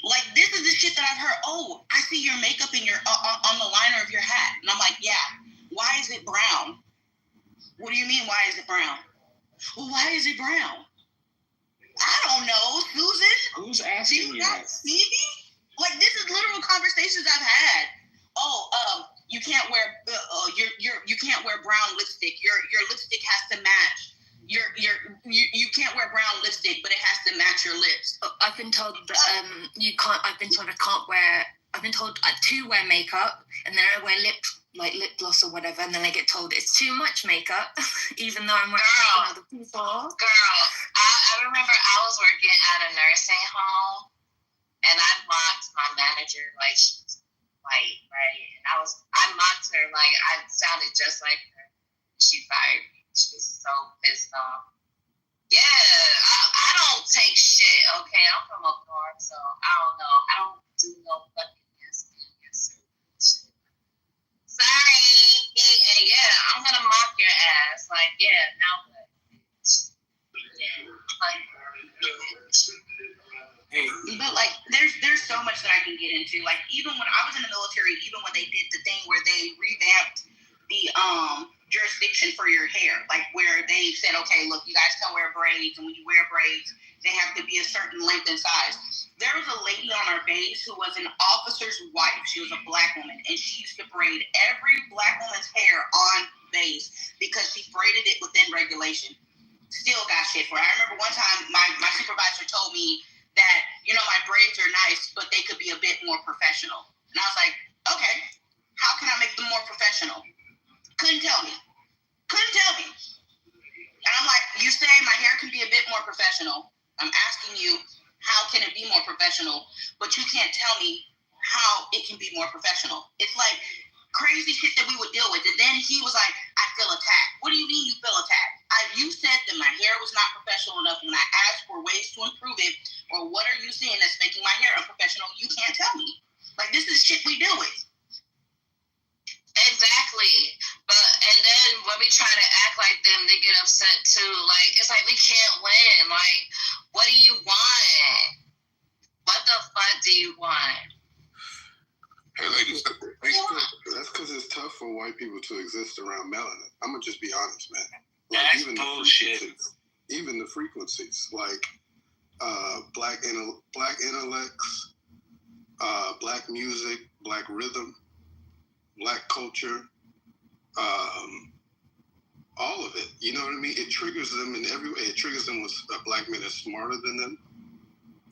Like, this is the shit that I've heard. Oh, I see your makeup in your on the liner of your hat, and I'm like, yeah. Why is it brown? What do you mean? Why is it brown? Well, why is it brown? I don't know, Susan. Who's asking you that? See me? Like, this is literal conversations I've had. Oh, you can't wear you can't wear brown lipstick. Your lipstick has to match. You can't wear wear brown lipstick, but it has to match your lips. I've been told that you can't. I've been told I can't wear. I've been told to wear makeup, and then I wear lip gloss or whatever, and then I get told it's too much makeup, even though I'm wearing other people. Girl, I remember I was working at a nursing home, and I mocked my manager like she's white, right? And I mocked her like I sounded just like her. She fired me. She was so pissed off. Yeah, I don't take shit, okay? I'm from up north, so I don't know. I don't do no fucking yes. Sorry. And yeah, I'm gonna mock your ass. Like, yeah, now what? But like, there's so much that I can get into. Like, even when I was in the military, even when they did the thing where they revamped the jurisdiction for your hair, like where they said, okay, look, you guys can wear braids, and when you wear braids, they have to be a certain length and size. There was a lady on our base who was an officer's wife. She was a black woman, and she used to braid every black woman's hair on base because she braided it within regulation. Still got shit for it. I remember one time my supervisor told me that, my braids are nice, but they could be a bit more professional. And I was like, okay, how can I make them more professional? Couldn't tell me. And I'm like, you say my hair can be a bit more professional. I'm asking you, how can it be more professional? But you can't tell me how it can be more professional. It's like crazy shit that we would deal with. And then he was like, I feel attacked. What do you mean you feel attacked? You said that my hair was not professional enough when I asked for ways to improve it, or what are you seeing that's making my hair unprofessional? You can't tell me. Like, this is shit we deal with. Exactly. And then when we try to act like them, they get upset too. Like, it's like we can't win. Like, what do you want? What the fuck do you want? Hey, ladies. That's because it's tough for white people to exist around melanin. I'm gonna just be honest, man. Like, that's bullshit. Even the frequencies, like black intellects, black music, black rhythm, black culture, all of it. You know what I mean? It triggers them in every way. It triggers them when a black man is smarter than them.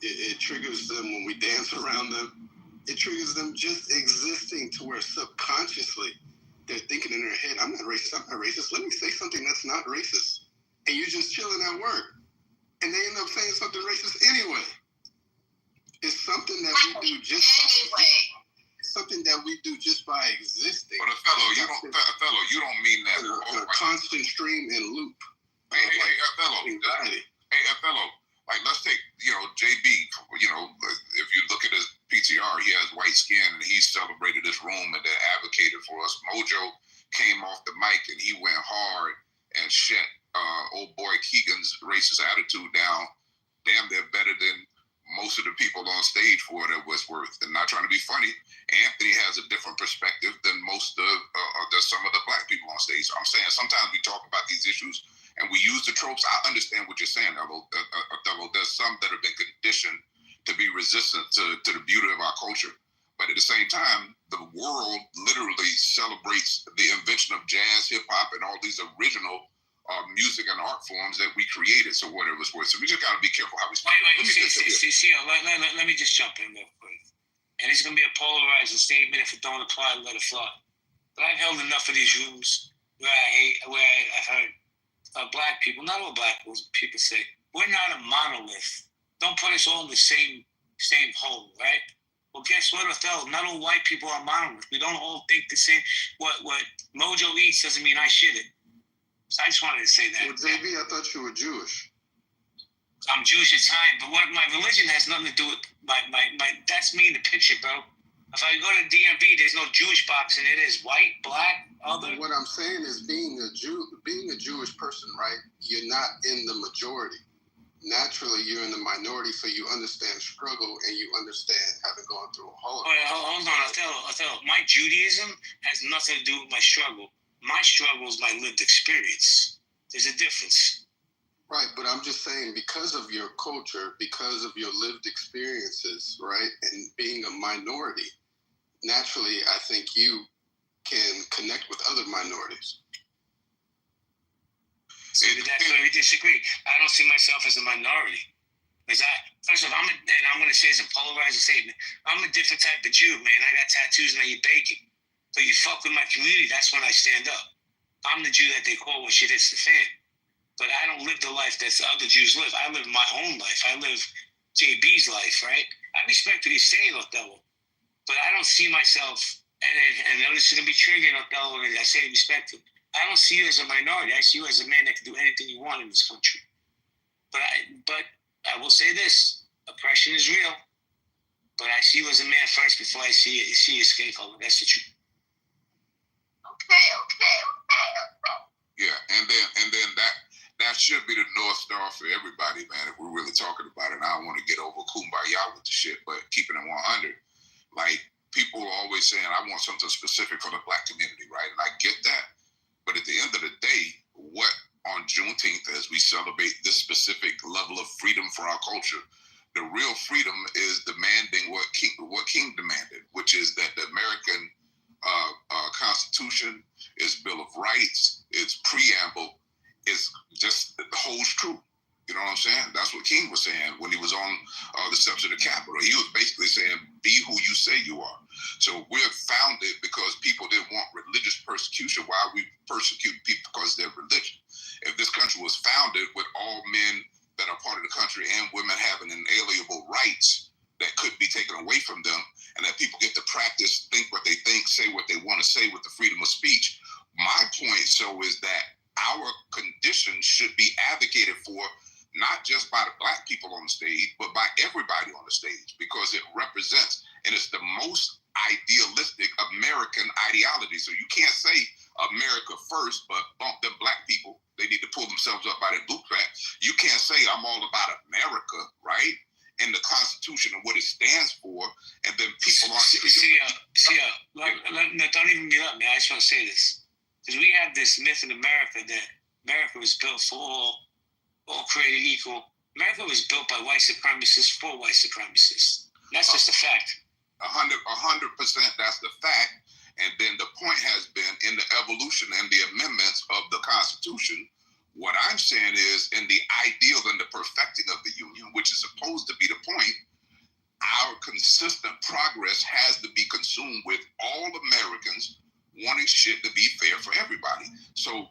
It triggers them when we dance around them. It triggers them just existing to where subconsciously they're thinking in their head, I'm not racist. Let me say something that's not racist. And you're just chilling at work. And they end up saying something racist anyway. It's something that we do just something that we do just by existing. But Othello, you don't mean that. A constant stream and loop. Othello, like, let's take, JB, if you look at his PTR, he has white skin, and he celebrated this room and then advocated for us. Mojo came off the mic, and he went hard and shut old boy Keegan's racist attitude down. Damn, they're better than most of the people on stage for what it was worth. And not trying to be funny, Anthony has a different perspective than most of some of the black people on stage. So I'm saying sometimes we talk about these issues and we use the tropes. I understand what you're saying, Othello. There's some that have been conditioned to be resistant to the beauty of our culture. But at the same time, the world literally celebrates the invention of jazz, hip hop, and all these original music and art forms that we created. So whatever it's worth. So we just got to be careful how we speak. Let me just jump in real quick. And it's going to be a polarizing statement. If it don't apply, let it fly. But I've held enough of these rooms where I've heard black people, not all black people say, we're not a monolith. Don't put us all in the same hole, right? Well, guess what, Othello? Not all white people are monoliths. We don't all think the same. What Mojo eats doesn't mean I shit it. So I just wanted to say that. Well, JB, I thought you were Jewish. I'm Jewish Italian, but what my religion has nothing to do with my that's me in the picture, bro. If I go to DMV, there's no Jewish box in it. It's white, black, other. What I'm saying is being a Jewish person, right? You're not in the majority. Naturally, you're in the minority, so you understand struggle and you understand having gone through a Holocaust. Wait, hold on, Othello. My Judaism has nothing to do with my struggle. My struggle is my lived experience. There's a difference. Right, but I'm just saying, because of your culture, because of your lived experiences, right, and being a minority, naturally, I think you can connect with other minorities. So that's where we disagree. I don't see myself as a minority. Because first of all, and I'm going to say it's a polarizing statement, I'm a different type of Jew, man. I got tattoos and I eat bacon. So you fuck with my community, that's when I stand up. I'm the Jew that they call when shit hits the fan. But I don't live the life that other Jews live. I live my own life. I live JB's life, right? I respect what he's saying, Othello. But I don't see myself, and this is going to be triggering Othello, and I say respect him. I don't see you as a minority. I see you as a man that can do anything you want in this country. But I will say this: oppression is real. But I see you as a man first before I see your skin color. That's the truth. Okay. Yeah, and then that should be the North Star for everybody, man. If we're really talking about it, and I don't want to get over kumbaya with the shit, but keeping it 100, like people are always saying, I want something specific for the Black community, right? And I get that, but at the end of the day, what on Juneteenth, as we celebrate this specific level of freedom for our culture, the real freedom is demanding what King demanded, which is that the American Constitution, its Bill of Rights, its preamble, is just holds true. You know what I'm saying? That's what King was saying when he was on the steps of the Capitol. He was basically saying, be who you say you are. So we're founded because people didn't want religious persecution. Why are we persecuting people because of their religion? If this country was founded with all men that are part of the country and women having inalienable rights that could be taken away from them, and that people get to practice, think what they think, say what they want to say with the freedom of speech, my point is that our conditions should be advocated for not just by the Black people on the stage, but by everybody on the stage, because it represents, and it's the most idealistic American ideology. So you can't say America first, but bump them Black people. They need to pull themselves up by their bootstraps. You can't say I'm all about America, right? And the Constitution and what it stands for, and then people aren't. Don't even get up, man. I just want to say this. Because we have this myth in America that America was built for all created equal. America was built by white supremacists for white supremacists. That's just a fact. 100%, that's the fact. And then the point has been in the evolution and the amendments of the Constitution. What I'm saying is, in the ideal and the perfecting of the Union, which is supposed to be the point, our consistent progress has to be consumed with all Americans wanting shit to be fair for everybody. So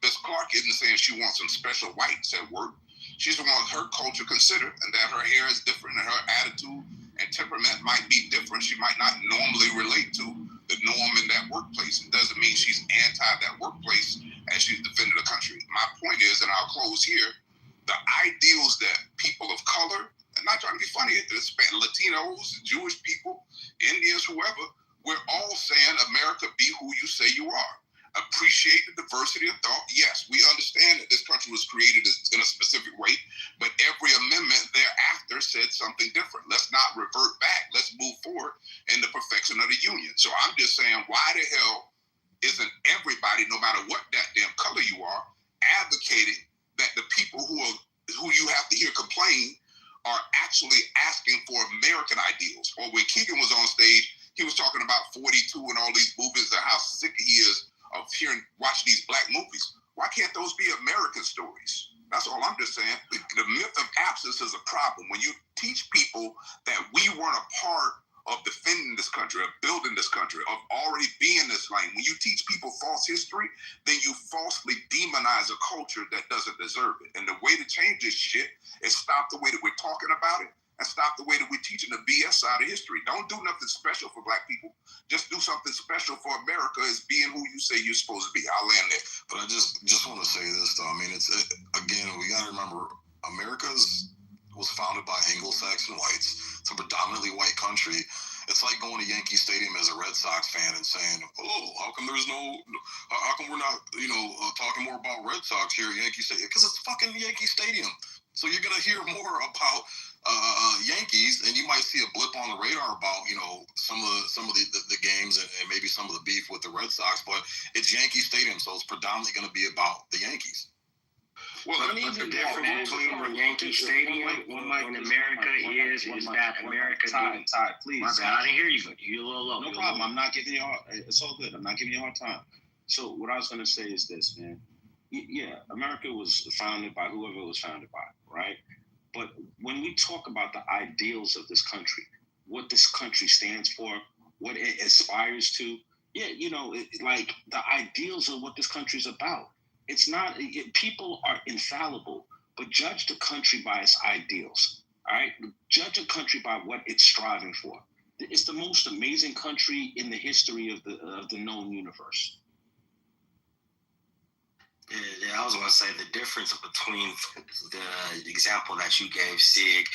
Ms. Clark isn't saying she wants some special whites at work. She's the one her culture considered, and that her hair is different and her attitude and temperament might be different. She might not normally relate to the norm in that workplace. It doesn't mean she's anti that workplace as she's defending the country. My point is, and I'll close here, the ideals that people of color, and not trying to be funny, Latinos, Jewish people, Indians, whoever, we're all saying, America, be who you say you are. Appreciate the diversity of thought. Yes, we understand that this country was created in a specific way, but every amendment thereafter said something different. Let's not revert back. Let's move forward in the perfection of the Union. So I'm just saying, why the hell isn't everybody, no matter what goddamn color you are, advocating that the people who you have to hear complain are actually asking for American ideals? Or when Keegan was on stage, he was talking about 42 and all these movies and how sick he is of watching these Black movies. Why can't those be American stories? That's all I'm just saying. The myth of absence is a problem. When you teach people that we weren't a part of defending this country, of building this country, of already being this lane, when you teach people false history, then you falsely demonize a culture that doesn't deserve it. And the way to change this shit is stop the way that we're talking about it and stop the way that we're teaching the BS side of history. Don't do nothing special for Black people. Just do something special for America as being who you say you're supposed to be. I'll land there. But I just want to say this, though. I mean, again, we got to remember, America was founded by Anglo-Saxon whites. It's a predominantly white country. It's like going to Yankee Stadium as a Red Sox fan and saying, "Oh, how come we're not, talking more about Red Sox here at Yankee Stadium?" Because it's fucking Yankee Stadium. So you're gonna hear more about Yankees, and you might see a blip on the radar about some of the games and maybe some of the beef with the Red Sox, but it's Yankee Stadium, so it's predominantly going to be about the Yankees. Well, but the difference between the Yankee Stadium in America is that America. Todd, please. My bad, I didn't hear you. You're a little low. No problem. I'm not giving you it's all good. I'm not giving you a hard time. So what I was going to say is this, man. Yeah, America was founded by whoever it was founded by, right? But when we talk about the ideals of this country, what this country stands for, what it aspires to, like the ideals of what this country is about. It's not, people are infallible, but judge the country by its ideals, all right? Judge a country by what it's striving for. It's the most amazing country in the history of the known universe. Yeah, I was going to say the difference between the example that you gave, Sig,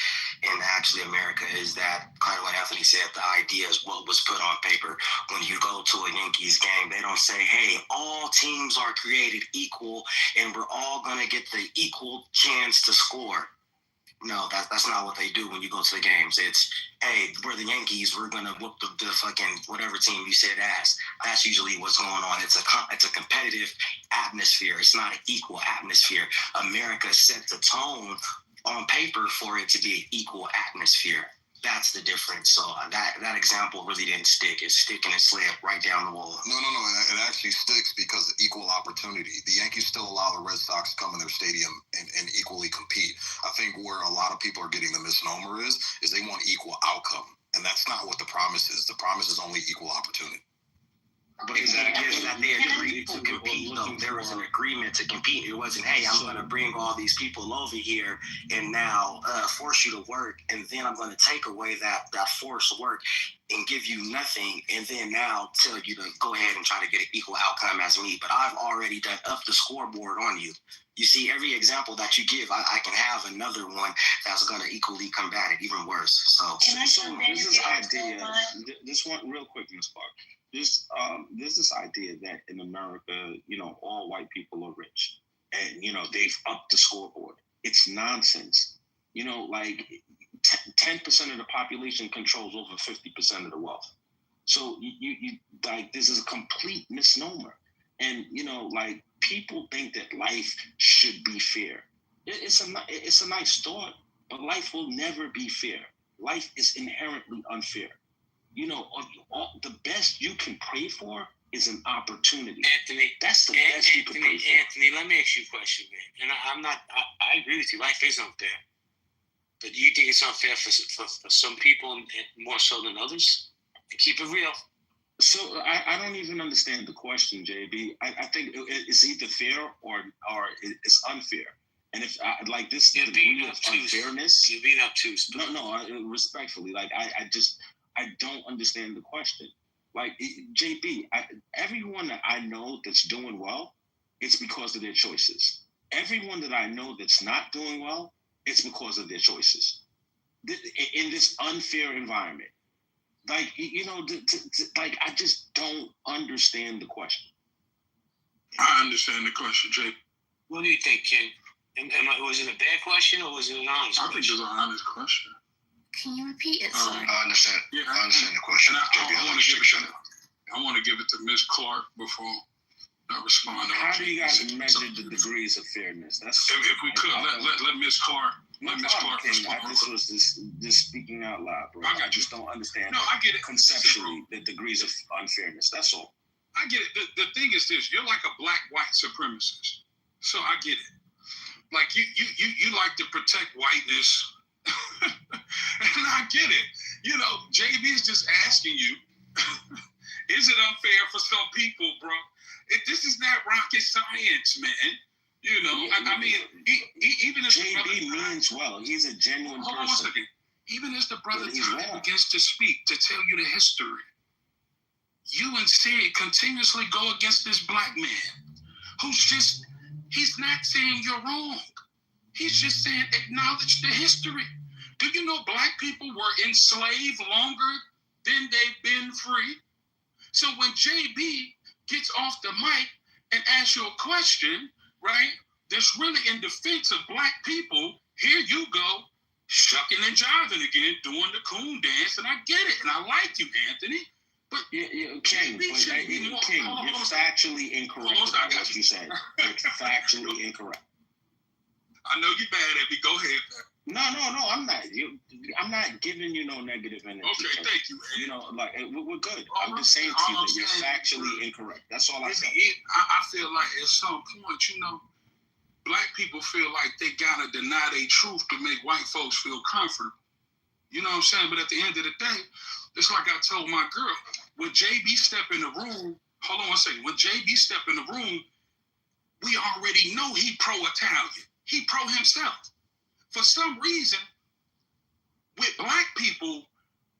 and actually America is that, kind of what Anthony said, the idea is what was put on paper. When you go to a Yankees game, they don't say, hey, all teams are created equal and we're all going to get the equal chance to score. No, that's not what they do when you go to the games. It's, hey, we're the Yankees. We're gonna whoop the fucking whatever team you said ass. That's usually what's going on. It's a competitive atmosphere. It's not an equal atmosphere. America set the tone on paper for it to be an equal atmosphere. That's the difference. So that example really didn't stick. It's sticking and slid right down the wall. No. It actually sticks because of equal opportunity. The Yankees still allow the Red Sox to come in their stadium and equally compete. I think where a lot of people are getting the misnomer is they want equal outcome. And that's not what the promise is. The promise is only equal opportunity. But it's that they agreed to compete, though. There was an agreement to compete. It wasn't, hey, I'm going to bring all these people over here and now force you to work, and then I'm going to take away that forced work and give you nothing, and then now tell you to go ahead and try to get an equal outcome as me. But I've already done up the scoreboard on you. You see, every example that you give, I can have another one that's going to equally combat it, even worse. So this one real quick, Ms. Clark. There's this idea that in America, all white people are rich, and they've upped the scoreboard. It's nonsense. 10% of the population controls over 50% of the wealth. So you like, this is a complete misnomer, and people think that life should be fair. It's a nice thought, but life will never be fair. Life is inherently unfair. The best you can pray for is an opportunity. Anthony, that's the best you can pray for. Anthony, let me ask you a question, man. And I agree with you. Life is unfair. But do you think it's unfair for some people and more so than others? Keep it real. So I don't even understand the question, JB. I think it's either fair or it's unfair. And if like this degree of unfairness, you're being obtuse. No, respectfully, I don't understand the question. Like, JB, everyone that I know that's doing well, it's because of their choices. Everyone that I know that's not doing well, it's because of their choices. In this unfair environment. Like, I just don't understand the question. I understand the question, Jake. What do you think, Ken? Was it a bad question or was it an honest question? I think it's an honest question. Can you repeat it, sir? I understand. Yeah, I understand the question. I want to give it to Ms. Clark before I respond. How do you guys measure the degrees of fairness? If we could, let Ms. Clark. Let Ms. Clark respond. This was just speaking out loud, bro. I just don't understand. No, I get it. Conceptually, the degrees of unfairness. That's all. I get it. The thing is this: you're like a black-white supremacist. So I get it. Like you like to protect whiteness. And I get it. JB is just asking you, is it unfair for some people, bro? This is not rocket science, man. I mean, even if JB means well, he's a genuine person. Hold on 1 second. Even as the brother begins to speak, to tell you the history, you and Sid continuously go against this black man he's not saying you're wrong. He's just saying acknowledge the history. Do you know black people were enslaved longer than they've been free? So when JB gets off the mic and asks you a question, right, that's really in defense of black people, here you go, shucking and jiving again, doing the coon dance, and I get it, and I like you, Anthony. But King, you're factually incorrect about what you said. You're factually incorrect. I know you're bad at me. Go ahead. No, I'm not. I'm not giving you no negative energy. Okay, thank you, Eddie. You know, like we're good. I'm just saying to you that you're factually incorrect. That's all I said. I feel like at some point, black people feel like they gotta deny their truth to make white folks feel comfortable. You know what I'm saying? But at the end of the day, it's like I told my girl, when JB step in the room, hold on one second. When JB step in the room, we already know he pro-Italian. He pro himself. For some reason, with black people,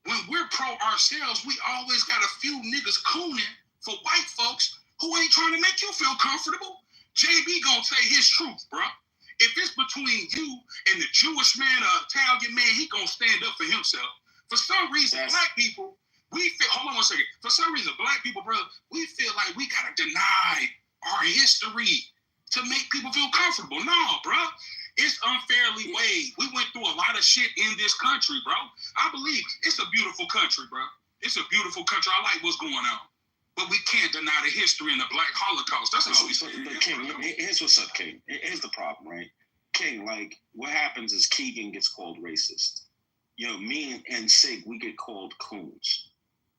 when we're pro ourselves, we always got a few niggas cooning for white folks who ain't trying to make you feel comfortable. JB gonna say his truth, bro. If it's between you and the Jewish man or Italian man, he gonna stand up for himself. For some reason, black people, we feel, hold on one second. For some reason, black people, bro, we feel like we gotta deny our history to make people feel comfortable. No, bro. It's unfairly weighed. We went through a lot of shit in this country, bro. I believe it's a beautiful country, bro. It's a beautiful country. I like what's going on. But we can't deny the history and the Black Holocaust. That's all we say. But King, here's what's up, King. Here's the problem, right? King, like, what happens is Keegan gets called racist. Me and Sig, we get called coons.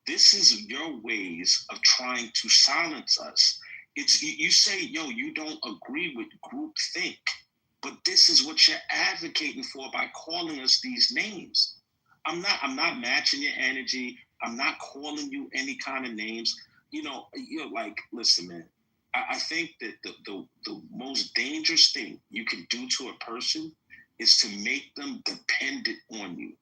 This is your ways of trying to silence us. It's you say, you don't agree with groupthink, but this is what you're advocating for by calling us these names. I'm not matching your energy. I'm not calling you any kind of names. You're like, listen, man. I think that the most dangerous thing you can do to a person is to make them dependent on you.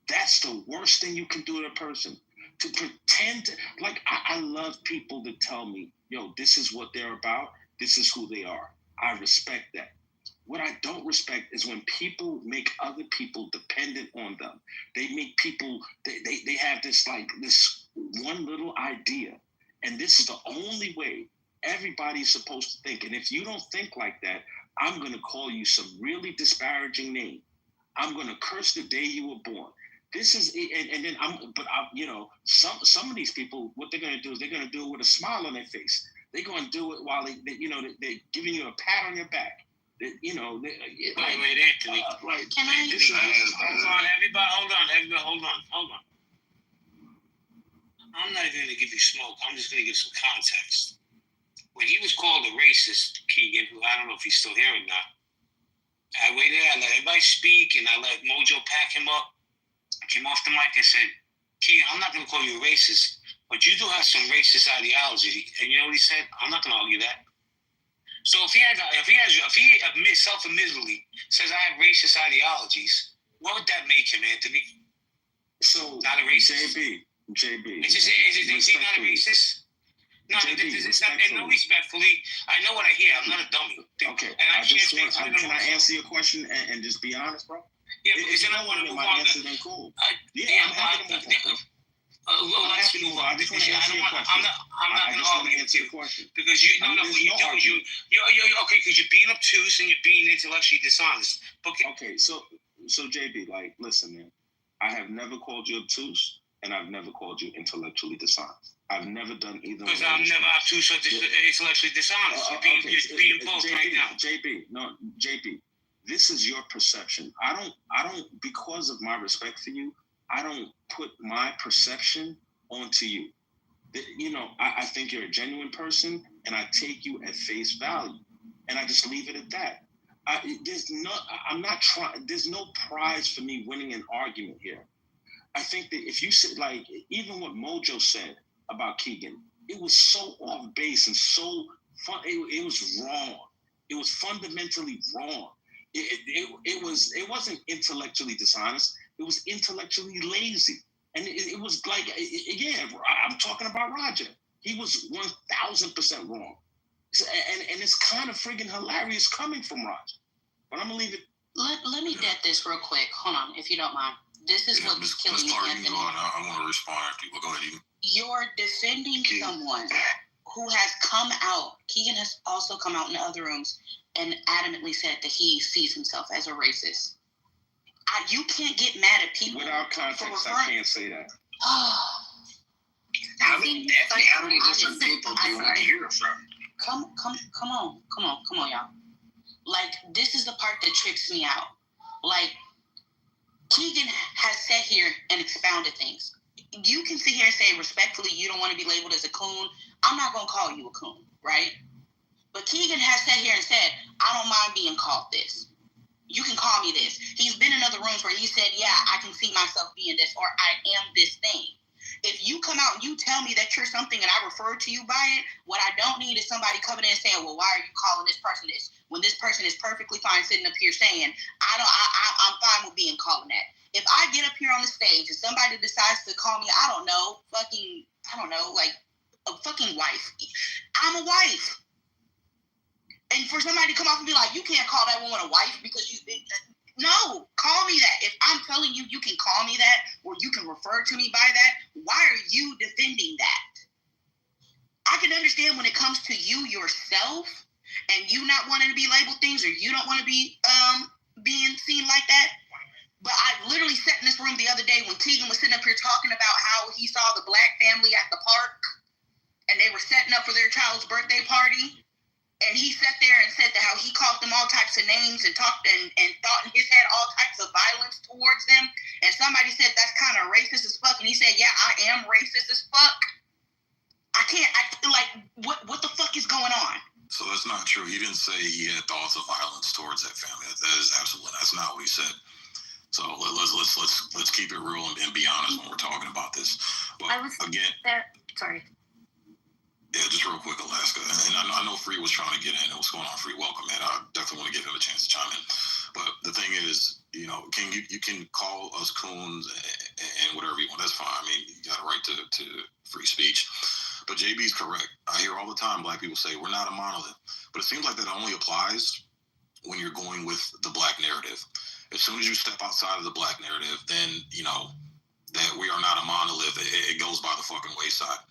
That's the worst thing you can do to a person. To pretend, like, I love people to tell me, this is what they're about. This is who they are. I respect that. What I don't respect is when people make other people dependent on them. They make people, they have this one little idea. And this is the only way everybody's supposed to think. And if you don't think like that, I'm going to call you some really disparaging name. I'm going to curse the day you were born. This is, and then some of these people, what they're going to do is they're going to do it with a smile on their face. They're going to do it while they're giving you a pat on your back. Wait, Anthony. Can I? Hold on. I'm not even going to give you smoke. I'm just going to give some context. When he was called a racist, Keegan, who I don't know if he's still here or not, I waited, I let everybody speak, and I let Mojo pack him up. I came off the mic and said, Keegan, I'm not going to call you a racist, but you do have some racist ideology. And you know what he said? I'm not going to argue that. So if he self-admittedly says I have racist ideologies, what would that make him, Anthony? So not a racist. JB. Is he not a racist? No, respectfully, I know what I hear. I'm not a dummy. Okay. Can I answer your question and just be honest, bro? Yeah, because you don't want to move on. Cool. I'm happy to move on. Let's move on. I'm not going to argue with you because because you're being obtuse and you're being intellectually dishonest. Okay, so JB, like, listen, man, I have never called you obtuse and I've never called you intellectually dishonest. I've never done either. Because I'm never obtuse or intellectually dishonest. You're being both right now. JB, this is your perception. I don't, because of my respect for you, I don't put my perception onto you. I think you're a genuine person, and I take you at face value, and I just leave it at that. There's no prize for me winning an argument here. I think that if you said, like, even what Mojo said about Keegan, it was so off base and so fun. It was wrong. It was fundamentally wrong. It wasn't intellectually dishonest. It was intellectually lazy. And it was like, I'm talking about Roger. He was 1,000% wrong. So, and it's kind of friggin' hilarious coming from Roger. But I'm going to leave it. Let me get this real quick. Hold on, if you don't mind. This is what's killing me, Anthony. I want to respond after you. Go ahead. You're defending someone who has come out. Keegan has also come out in the other rooms and adamantly said that he sees himself as a racist. You can't get mad at people. Without context, I can't say that. How many different people do I hear from? Come on, y'all. Like, this is the part that trips me out. Like, Keegan has sat here and expounded things. You can sit here and say respectfully you don't want to be labeled as a coon. I'm not going to call you a coon, right? But Keegan has sat here and said, I don't mind being called this. You can call me this. He's been in other rooms where he said, yeah, I can see myself being this, or I am this thing. If you come out and you tell me that you're something and I refer to you by it, what I don't need is somebody coming in and saying, well, why are you calling this person this? When this person is perfectly fine sitting up here saying, I'm fine with being called that. If I get up here on the stage and somebody decides to call me, like a fucking wife, I'm a wife. And for somebody to come off and be like, you can't call that woman a wife because she's been... No, call me that. If I'm telling you you can call me that or you can refer to me by that, why are you defending that? I can understand when it comes to you yourself and you not wanting to be labeled things or you don't want to be being seen like that. But I literally sat in this room the other day when Keegan was sitting up here talking about how he saw the black family at the park and they were setting up for their child's birthday party. And he sat there and said that how he called them all types of names and talked and thought in his head all types of violence towards them. And somebody said that's kind of racist as fuck. And he said, yeah, I am racist as fuck. What the fuck is going on? So that's not true. He didn't say he had thoughts of violence towards that family. That is absolutely, that's not what he said. So let's keep it real and be honest when we're talking about this. But Sorry. Yeah, just real quick, Alaska. And I know Free was trying to get in. What's going on, Free? Welcome, man. I definitely want to give him a chance to chime in. But the thing is, King, you can call us coons and whatever you want. That's fine. I mean, you got a right to free speech. But JB's correct. I hear all the time black people say, we're not a monolith. But it seems like that only applies when you're going with the black narrative. As soon as you step outside of the black narrative, then, that we are not a monolith. It goes by the fucking wayside.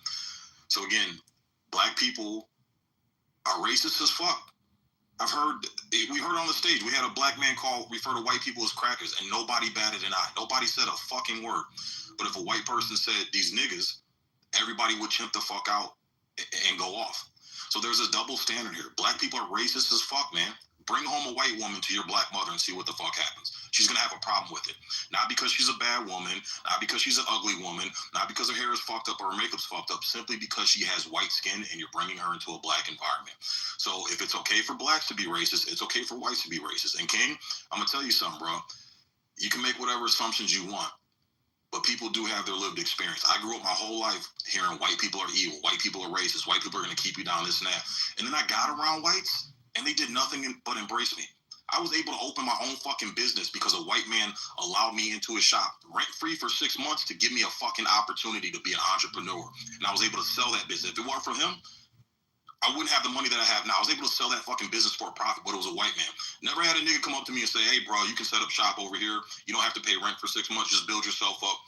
So again, black people are racist as fuck. We heard on the stage, we had a black man refer to white people as crackers, and nobody batted an eye. Nobody said a fucking word. But if a white person said these niggas, everybody would chimp the fuck out and go off. So there's a double standard here. Black people are racist as fuck, man. Bring home a white woman to your black mother and see what the fuck happens. She's going to have a problem with it. Not because she's a bad woman, not because she's an ugly woman, not because her hair is fucked up or her makeup's fucked up, simply because she has white skin and you're bringing her into a black environment. So if it's okay for blacks to be racist, it's okay for whites to be racist. And King, I'm going to tell you something, bro. You can make whatever assumptions you want, but people do have their lived experience. I grew up my whole life hearing white people are evil, white people are racist, white people are going to keep you down, this and that. And then I got around whites, and they did nothing but embrace me. I was able to open my own fucking business because a white man allowed me into his shop rent-free for 6 months to give me a fucking opportunity to be an entrepreneur. And I was able to sell that business. If it weren't for him, I wouldn't have the money that I have now. I was able to sell that fucking business for a profit, but it was a white man. Never had a nigga come up to me and say, hey, bro, you can set up shop over here. You don't have to pay rent for 6 months. Just build yourself up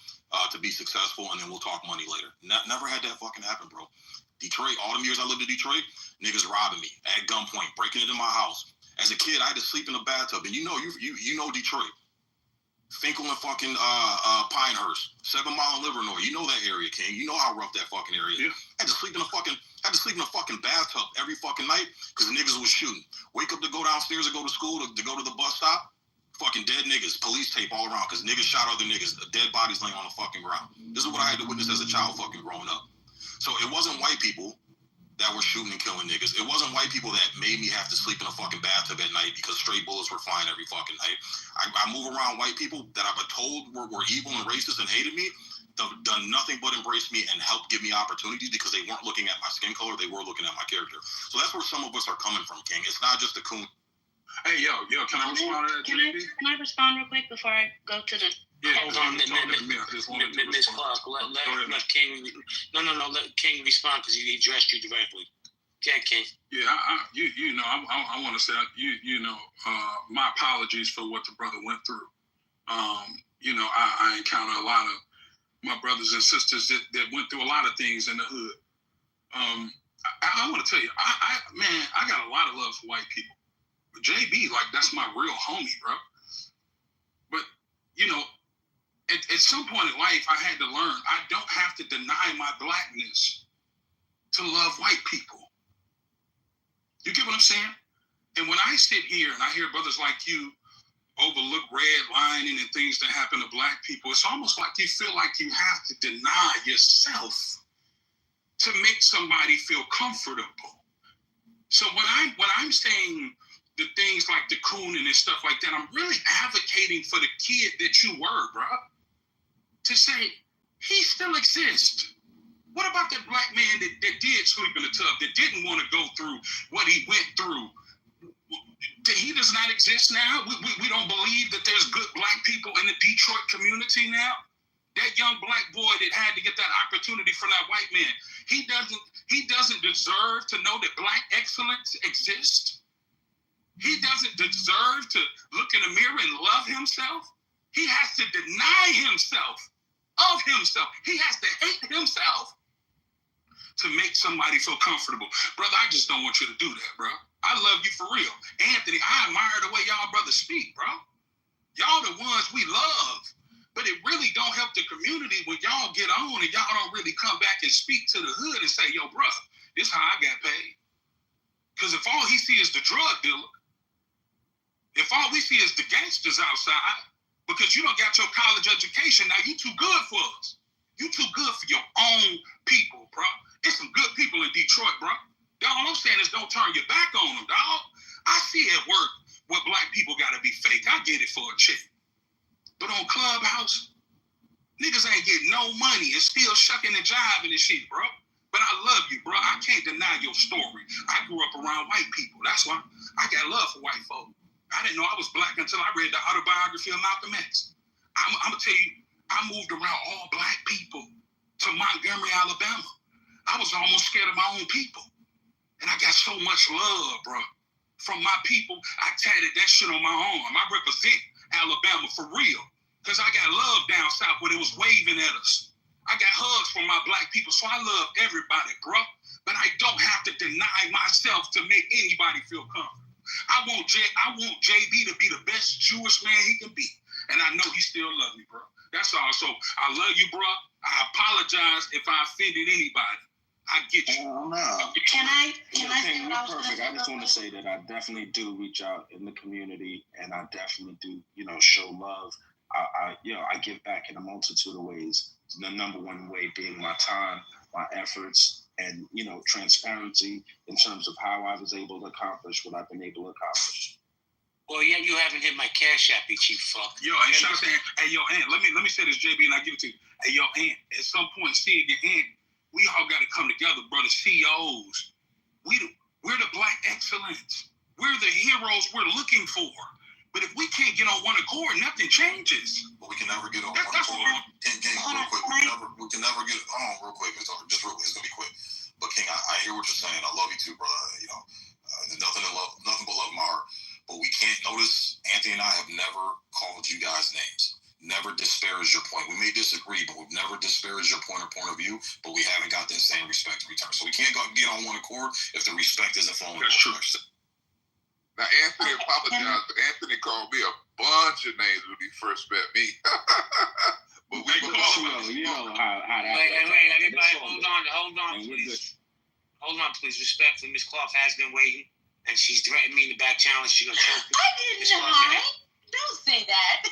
to be successful, and then we'll talk money later. Never had that fucking happen, bro. Detroit, all them years I lived in Detroit, niggas robbing me at gunpoint, breaking into my house. As a kid, I had to sleep in a bathtub, and you know Detroit. Finkel and fucking Pinehurst, 7 Mile and Livernois. You know that area, King. You know how rough that fucking area is. Yeah. Had to sleep in a fucking bathtub every fucking night because the niggas was shooting. Wake up to go downstairs and go to school to go to the bus stop. Fucking dead niggas, police tape all around because niggas shot other niggas. Dead bodies laying on the fucking ground. This is what I had to witness as a child fucking growing up. So it wasn't white people that were shooting and killing niggas. It wasn't white people that made me have to sleep in a fucking bathtub at night because straight bullets were flying every fucking night. I move around white people that I've been told were evil and racist and hated me, done nothing but embrace me and help give me opportunities because they weren't looking at my skin color, they were looking at my character. So that's where some of us are coming from, King. It's not just a coon. Hey, yo, can I respond to that, JB? Can I respond real quick before I go to the... Yeah, hold on, Miss Clark. Let King. Let King respond because he addressed you directly. Okay, King. Yeah, I want to say, my apologies for what the brother went through. I encounter a lot of my brothers and sisters that went through a lot of things in the hood. I want to tell you, I got a lot of love for white people. But JB, that's my real homie, bro. But, at some point in life, I had to learn I don't have to deny my blackness to love white people. You get what I'm saying? And when I sit here and I hear brothers like you overlook red redlining and things that happen to Black people, it's almost like you feel like you have to deny yourself to make somebody feel comfortable. So when I'm saying the things like the cooning and stuff like that, I'm really advocating for the kid that you were, bro. To say, he still exists. What about that Black man that did sleep in the tub, that didn't want to go through what he went through? He does not exist now. We don't believe that there's good Black people in the Detroit community now. That young Black boy that had to get that opportunity from that white man, he doesn't deserve to know that Black excellence exists. He doesn't deserve to look in the mirror and love himself. He has to deny himself of himself. He has to hate himself to make somebody feel comfortable. Brother, I just don't want you to do that, bro. I love you for real. Anthony, I admire the way y'all brothers speak, bro. Y'all the ones we love. But it really don't help the community when y'all get on and y'all don't really come back and speak to the hood and say, yo, bro, this how I got paid. Because if all he see is the drug dealer, if all we see is the gangsters outside, because you don't got your college education, now you too good for us. You too good for your own people, bro. There's some good people in Detroit, bro. All I'm saying is don't turn your back on them, dog. I see at work where Black people got to be fake. I get it for a chick. But on Clubhouse, niggas ain't getting no money and still shucking and jiving and shit, bro. But I love you, bro. I can't deny your story. I grew up around white people. That's why I got love for white folk. I didn't know I was Black until I read the autobiography of Malcolm X. I'm going to tell you, I moved around all Black people to Montgomery, Alabama. I was almost scared of my own people. And I got so much love, bro. From my people, I tatted that shit on my arm. I represent Alabama for real. Because I got love down south where it was waving at us. I got hugs from my Black people, so I love everybody, bro. But I don't have to deny myself to make anybody feel comfortable. I want JB to be the best Jewish man he can be. And I know he still love me, bro. That's all. So I love you, bro. I apologize if I offended anybody. I get you. Can I say what I was perfect. I just want to say that I definitely do reach out in the community, and I definitely do, show love. I give back in a multitude of ways. The number one way being my time, my efforts, and transparency in terms of how I was able to accomplish what I've been able to accomplish. Well, yeah, you haven't hit my cash app, you cheap fuck. Yo, hey, shout out to hey, yo, Aunt. Let me say this, JB, and I give it to you. Hey, yo, Aunt. At some point, seeing your Aunt, we all got to come together, brother. CEOs. We're the Black excellence. We're the heroes we're looking for. But if we can't get on one accord, nothing changes. But we can never get on one accord. King, real quick. We can never get on real quick. Just real quick. It's gonna be quick. But King, I hear what you're saying. I love you too, brother. There's nothing but love in my heart. But we can't notice. Anthony and I have never called you guys names. Never disparage your point. We may disagree, but we've never disparaged your point of view, but we haven't got that same respect in return. So we can't get on one accord if the respect isn't flowing. That's true. Now, Anthony apologized, but Anthony called me a bunch of names when he first met me. But we know how that Wait, everybody, hold on, please. Hold on, please. Respectfully, Miss Clough has been waiting, and she's threatened me in the back challenge. She's going to choke me. I didn't lie. Don't say that.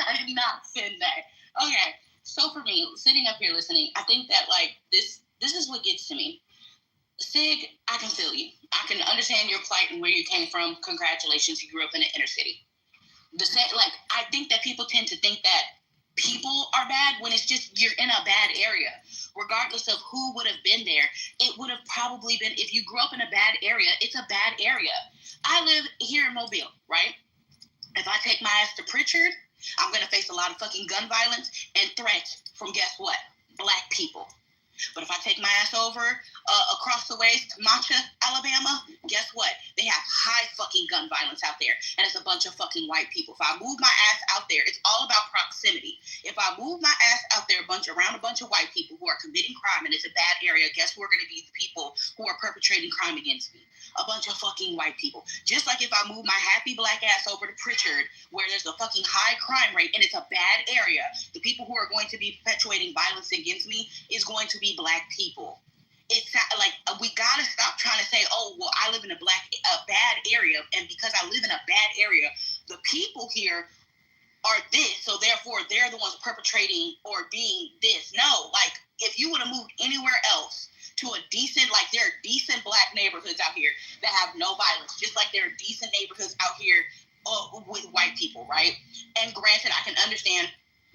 I did not say that. Okay, so for me, sitting up here listening, I think that this is what gets to me. Sig, I can feel you. I can understand your plight and where you came from. Congratulations, you grew up in the inner city. I think that people tend to think that people are bad when it's just you're in a bad area. Regardless of who would have been there, it would have probably been, if you grew up in a bad area, it's a bad area. I live here in Mobile, right? If I take my ass to Pritchard, I'm going to face a lot of fucking gun violence and threats from, guess what? Black people. But if I take my ass over across the way to Mancha, Alabama, guess what? They have high fucking gun violence out there. And it's a bunch of fucking white people. If I move my ass out there, it's all about proximity. If I move my ass out there around a bunch of white people who are committing crime and it's a bad area, guess who are going to be the people who are perpetrating crime against me? A bunch of fucking white people. Just like if I move my happy black ass over to Pritchard, where there's a fucking high crime rate and it's a bad area, the people who are going to be perpetuating violence against me is going to be Black people. It's like we gotta stop trying to say, oh, well, I live in a bad area, and because I live in a bad area, the people here are this, so therefore they're the ones perpetrating or being this. No, like if you would have moved anywhere else to a decent, like there are decent black neighborhoods out here that have no violence, just like there are decent neighborhoods out here with white people, right? And granted, I can understand,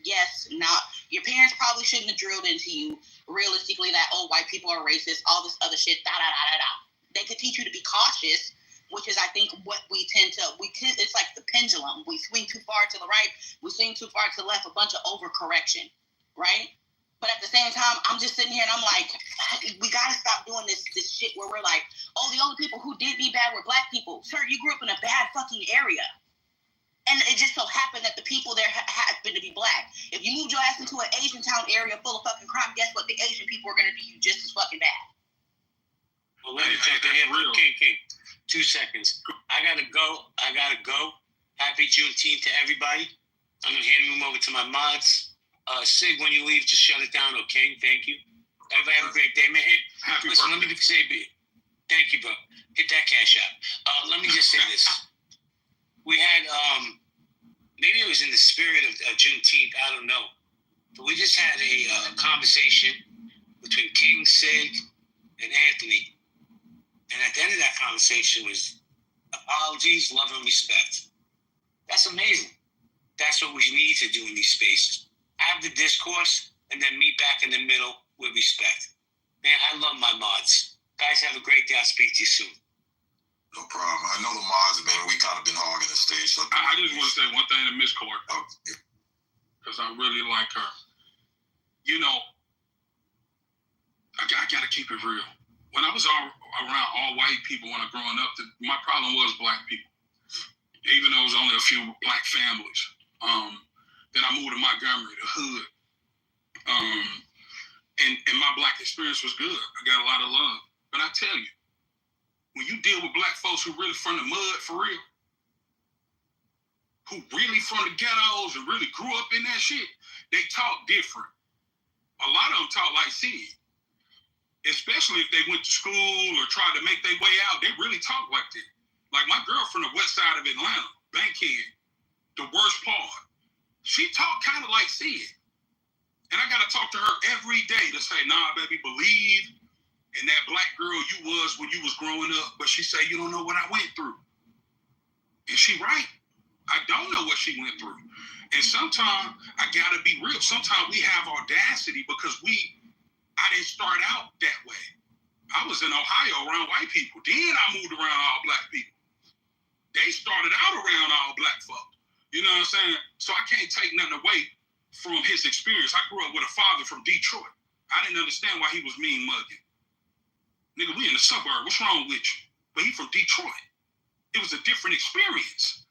yes, not your parents probably shouldn't have drilled into you realistically that, oh, white people are racist, all this other shit, They could teach you to be cautious, which is, I think, what we tend, it's like the pendulum. We swing too far to the right, we swing too far to the left, a bunch of overcorrection, right? But at the same time, I'm just sitting here and I'm like, we got to stop doing this shit where we're like, oh, the only people who did be bad were black people. Sir, you grew up in a bad fucking area. And it just so happened that the people there happen to be black. If you moved your ass into an Asian town area full of fucking crime, guess what? The Asian people are going to do you just as fucking bad. Well, let me jump in here. King, 2 seconds. I got to go. Happy Juneteenth to everybody. I'm going to hand them over to my mods. Sig, when you leave, just shut it down, okay? Thank you. Everybody have a great day, man. Listen, let me say, thank you, bro. Hit that cash out. Let me just say this. We had, maybe it was in the spirit of Juneteenth, I don't know. But we just had a conversation between King, Sig, and Anthony. And at the end of that conversation was apologies, love, and respect. That's amazing. That's what we need to do in these spaces. Have the discourse, and then meet back in the middle with respect. Man, I love my mods. Guys, have a great day. I'll speak to you soon. No problem. I know the mods, man, we kind of been hogging the stage. So I just want to say one thing to Miss Clark, because I really like her. You know, I got to keep it real. When I was around all white people when I was growing up, my problem was black people. Even though it was only a few black families. Then I moved to Montgomery, the hood. And my black experience was good. I got a lot of love. But I tell you, when you deal with black folks who really from the mud for real, who really from the ghettos and really grew up in that shit, they talk different. A lot of them talk like Sid. Especially if they went to school or tried to make their way out, they really talk like that. Like my girl from the west side of Atlanta, Bankhead, the worst part. She talked kind of like Sid. And I got to talk to her every day to say, nah, baby, believe in that black girl you was when you was growing up. But she say, you don't know what I went through. And she right. I don't know what she went through. And sometimes I got to be real. Sometimes we have audacity because I didn't start out that way. I was in Ohio around white people. Then I moved around all black people. They started out around all black folk. You know what I'm saying? So I can't take nothing away from his experience. I grew up with a father from Detroit. I didn't understand why he was mean mugging. Nigga, we in the suburb. What's wrong with you? But he from Detroit. It was a different experience.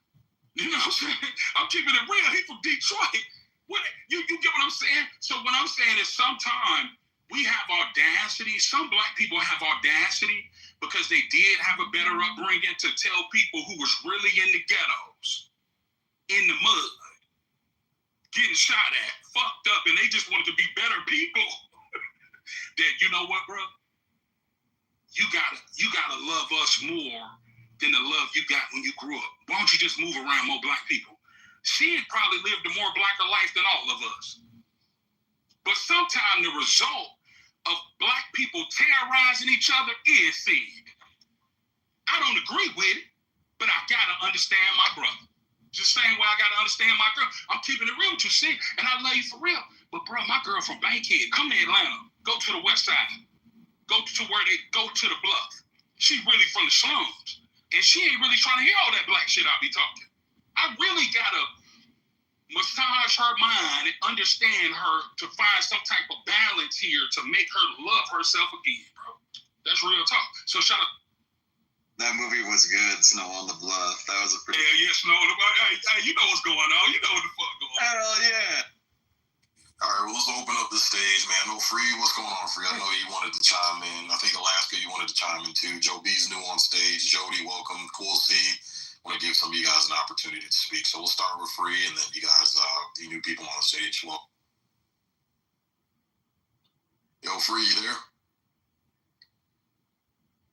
You know what I'm saying? I'm keeping it real. He from Detroit. What you get what I'm saying? So what I'm saying is sometimes we have audacity. Some black people have audacity because they did have a better upbringing to tell people who was really in the ghettos, in the mud, getting shot at, fucked up, and they just wanted to be better people. That, you know what, bro? You gotta love us more than the love you got when you grew up. Why don't you just move around more black people? She had probably lived a more blacker life than all of us. But sometimes the result of black people terrorizing each other is Sid. I don't agree with it, but I gotta understand my brother. Just same way I gotta understand my girl. I'm keeping it real with you, Sid, and I love you for real. But bro, my girl from Bankhead, come to Atlanta, go to the west side, go to where they go to the bluff. She really from the slums, and she ain't really trying to hear all that black shit I be talking. I really gotta massage her mind and understand her to find some type of balance here to make her love herself again, bro. That's real talk. So shout out. That movie was good, Snow on the Bluff. That was a pretty... Yeah, Snow on the Bluff. Hey, you know what's going on. You know what the fuck going on. Hell yeah. All right, well, let's open up the stage, man. No, Free, what's going on, Free? I know you wanted to chime in. I think Alaska, you wanted to chime in too. Joe B's new on stage. Jody, welcome. Cool C. Want to give some of you guys an opportunity to speak. So we'll start with Free, and then you guys, the new people on the stage. Well, yo, Free, you there?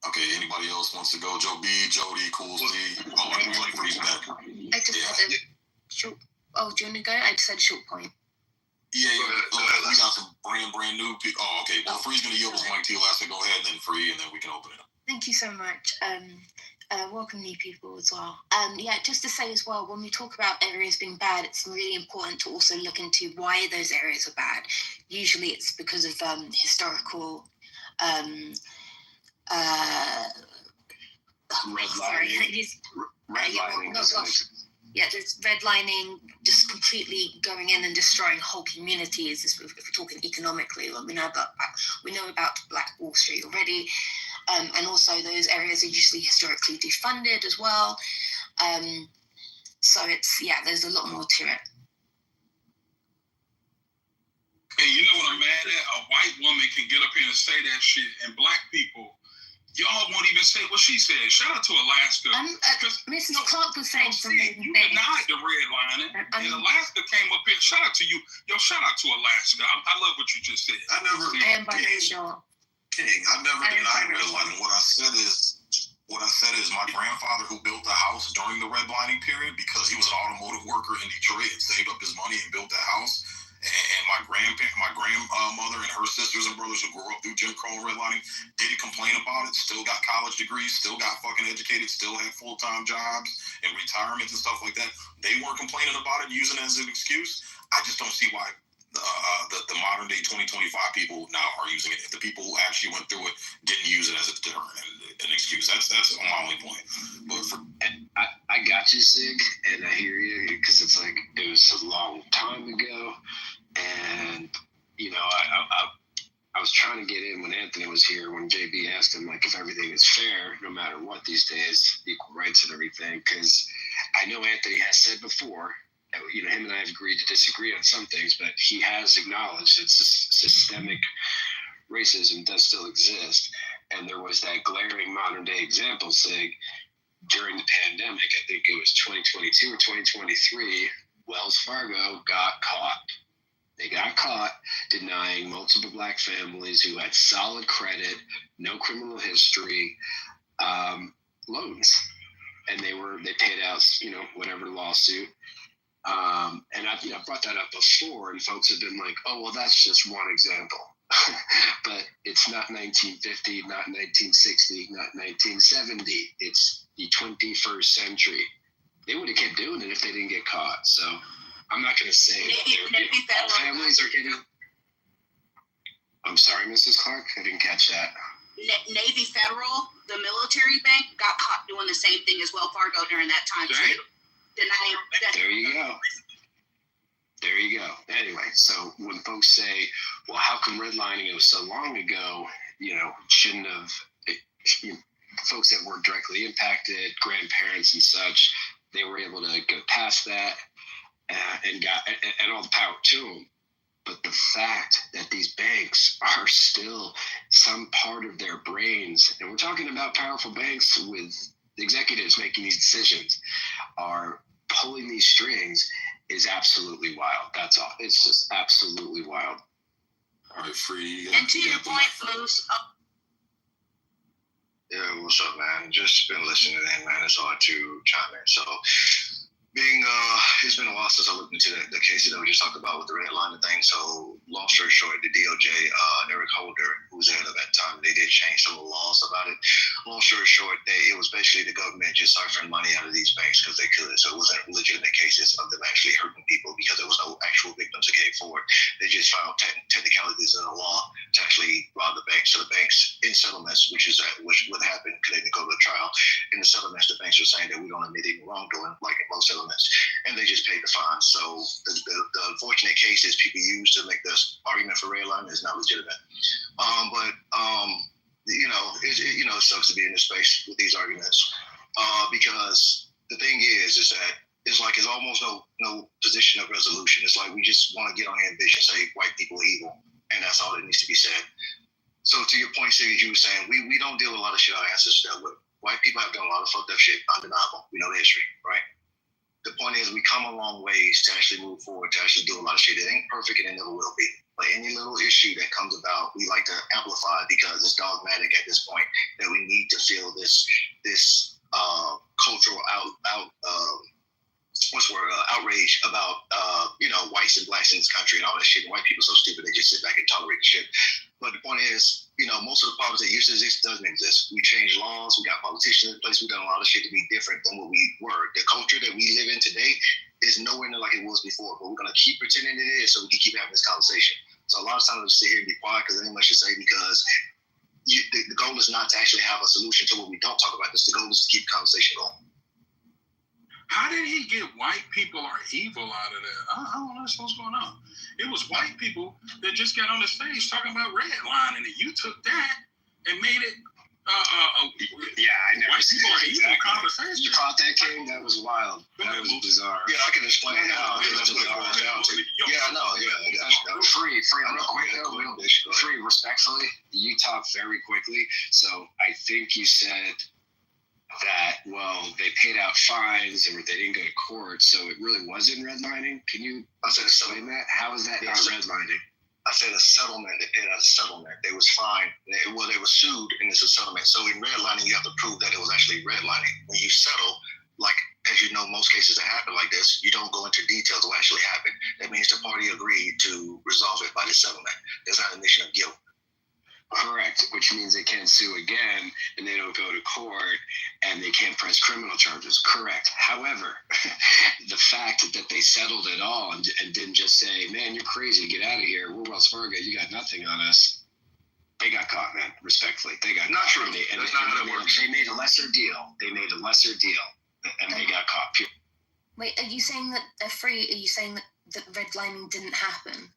Okay, anybody else wants to go? Joe B, Jody, Cool C. Oh, I looks like Free's back. I just had to shoot. Oh, do you want to go? I just said a short point. Yeah, we got some brand new people. Oh, okay. Well, Free's going to yield his mic to you last, so go ahead, and then Free, and then we can open it up. Thank you so much. Welcome new people as well. Yeah, just to say as well, when we talk about areas being bad, it's really important to also look into why those areas are bad. Usually it's because of historical there's redlining, just completely going in and destroying whole communities. If we're talking economically, we know about Black Wall Street already, and also those areas are usually historically defunded as well. So there's a lot more to it. Hey, you know what I'm mad at? A white woman can get up here and say that shit, and Black people, y'all won't even say what she said. Shout out to Alaska. Mrs. Clark was saying something. You denied the redlining, and Alaska came up here. Shout out to you. Yo, shout out to Alaska. I love what you just said. I never denied redlining. What I said is my grandfather, who built the house during the redlining period because he was an automotive worker in Detroit and saved up his money and built that house. And my grandmother and her sisters and brothers who grew up through Jim Crow and redlining didn't complain about it, still got college degrees, still got fucking educated, still had full-time jobs and retirements and stuff like that. They weren't complaining about it, using it as an excuse. I just don't see why the modern day 2025 people now are using it. If the people who actually went through it didn't use it as an excuse, that's my only point. But I got you, Sig, and I hear you, because it's like it was a long time ago, and I was trying to get in when Anthony was here, when JB asked him like if everything is fair no matter what these days, equal rights and everything, because I know Anthony has said before, him and I have agreed to disagree on some things, but he has acknowledged that systemic racism does still exist. And there was that glaring modern day example, Sig, during the pandemic, I think it was 2022 or 2023, Wells Fargo got caught. They got caught denying multiple Black families who had solid credit, no criminal history, loans. And they paid out, whatever lawsuit. And I brought that up before, and folks have been like, oh, well, that's just one example. But it's not 1950, not 1960, not 1970. It's the 21st century. They would have kept doing it if they didn't get caught. So I'm not going to say all families are getting... I'm sorry, Mrs. Clark, I didn't catch that. Navy Federal, the military bank, got caught doing the same thing as Wells Fargo during that time too. There you go. There you go. Anyway, so when folks say, well, how come redlining, it was so long ago, shouldn't have, folks that were directly impacted, grandparents and such, they were able to go past that and all the power to them. But the fact that these banks are still some part of their brains, and we're talking about powerful banks with executives making these decisions, are pulling these strings, is absolutely wild. That's all. It's just absolutely wild. All right, Free. And to your point, Moose. Yeah, what's up, man? Just been listening in, man. It's hard to chime in. So, it's been a while since I looked into the case that we just talked about with the redlining thing. So, long story short, the DOJ, Eric Holder, who was in at that time, they did change some of the laws about it. Long story short, it was basically the government just siphoning money out of these banks because they could. So it wasn't legitimate cases of them actually hurting people because there was no actual victims that came forward. They just found technicalities in the law to actually rob the banks. So the banks, in settlements, which would happen because they didn't go to trial, in the settlements, the banks were saying that we don't admit any wrongdoing, like in most settlements, and they just paid the fine. So the unfortunate case is people use to make this argument for redlining is not legitimate. It sucks to be in this space with these arguments because the thing is that it's almost no position of resolution. It's like we just want to get on here and bitch and say white people are evil, and that's all that needs to be said. So to your point, Sig, as you were saying, we don't deal with a lot of shit our ancestors dealt with. White people have done a lot of fucked up shit, undeniable. We know the history, right? The point is we come a long ways to actually move forward, to actually do a lot of shit. It ain't perfect and it never will be. But any little issue that comes about, we like to amplify because it's dogmatic at this point that we need to feel this cultural outrage about whites and blacks in this country and all that shit. And white people are so stupid they just sit back and tolerate the shit. But the point is, most of the problems that used to exist doesn't exist. We changed laws. We got politicians in place. We've done a lot of shit to be different than what we were. The culture that we live in today is nowhere near like it was before. But we're gonna keep pretending it is so we can keep having this conversation. So a lot of times we sit here and be quiet because ain't much to say because the goal is not to actually have a solution to what we don't talk about. The goal is to keep the conversation going. How did he get white people are evil out of that? I don't understand what's going on. It was white people that just got on the stage talking about redlining, and you took that and made it. I never white people are evil conversation. You caught that, King? That was wild. That was bizarre. Yeah, I can explain how. Yeah, I know. Yeah, Free, real quick. Free, respectfully, you talked very quickly. So I think you said that, they paid out fines or they didn't go to court, so it really wasn't redlining. Can you explain that? How is that not redlining? I said a settlement. They paid out a settlement. They was fined. They were sued, and it's a settlement. So in redlining, you have to prove that it was actually redlining. When you settle, like as you know, most cases that happen like this, you don't go into details of what actually happened. That means the party agreed to resolve it by the settlement. There's not an admission of guilt. Correct, which means they can't sue again, and they don't go to court, and they can't press criminal charges. Correct. However, the fact that they settled it all and didn't just say, man, you're crazy, get out of here, we're Wells Fargo, you got nothing on us. They got caught, man, respectfully. They got not caught. True. That's not how that works. They made a lesser deal. And they got caught. Wait, are you saying that Are you saying that redlining didn't happen?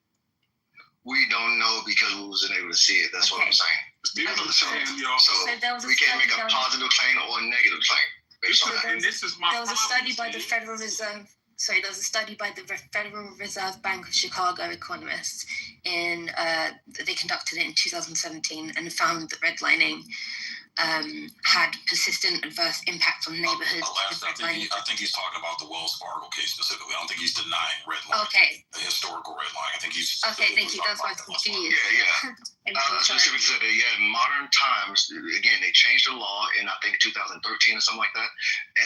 We don't know because we wasn't able to see it. That's what I'm saying. So we can't make a positive claim or a negative claim based on that. And this is my There was a study by the Federal Reserve. There was a study by the Federal Reserve Bank of Chicago economists. They conducted it in 2017 and found that redlining had persistent adverse impact on neighborhoods. I think he's talking about the Wells Fargo case specifically. I don't think he's denying redlining. Okay. The historical redlining. I think he's. Okay, thank you. That's why I was confused. Yeah. Specifically said that, in modern times, again, they changed the law in, I think, 2013 or something like that.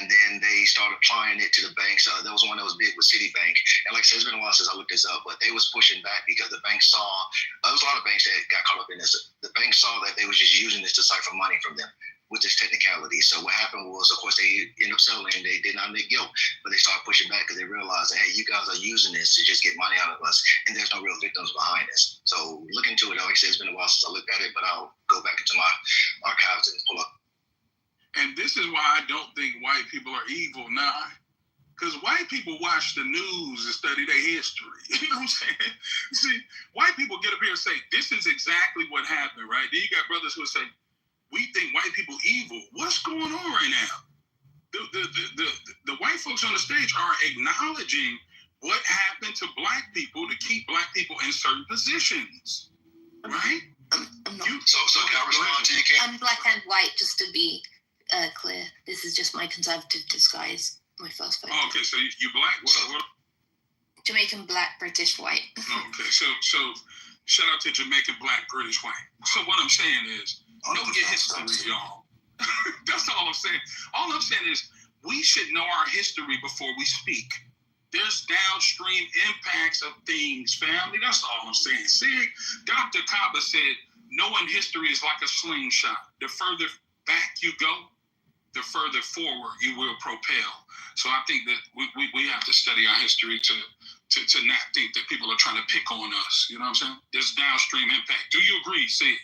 And then they started applying it to the banks. There was one that was big with Citibank. And like I said, it's been a while since I looked this up, but they was pushing back because the bank saw, there was a lot of banks that got caught up in this. The bank saw that they was just using this to cipher money from them with this technicality. So what happened was, of course, they ended up settling. They did not admit guilt, but they started pushing back because they realized that, hey, you guys are using this to just get money out of us, and there's no real victims behind this. So look into it. Like I said, it's been a while since I looked at it, but I'll go back into my archives and pull up. And this is why I don't think white people are evil now. Because white people watch the news and study their history. You know what I'm saying? See, white people get up here and say, this is exactly what happened, right? Then you got brothers who say, we think white people evil. What's going on right now? The white folks on the stage are acknowledging what happened to black people to keep black people in certain positions, right? So can I respond to you, King? I'm black and white, just to be clear. This is just my conservative disguise. My first vote. Oh, okay, so you black? What? Jamaican, black, British, white. Okay, so shout out to Jamaican, black, British, white. So what I'm saying is, know your history, y'all. That's all I'm saying. All I'm saying is, we should know our history before we speak. There's downstream impacts of things, family. That's all I'm saying. See, Dr. Kaba said, knowing history is like a slingshot. The further back you go, the further forward you will propel. So I think that we have to study our history to not think that people are trying to pick on us. You know what I'm saying? There's downstream impact. Do you agree, Sid?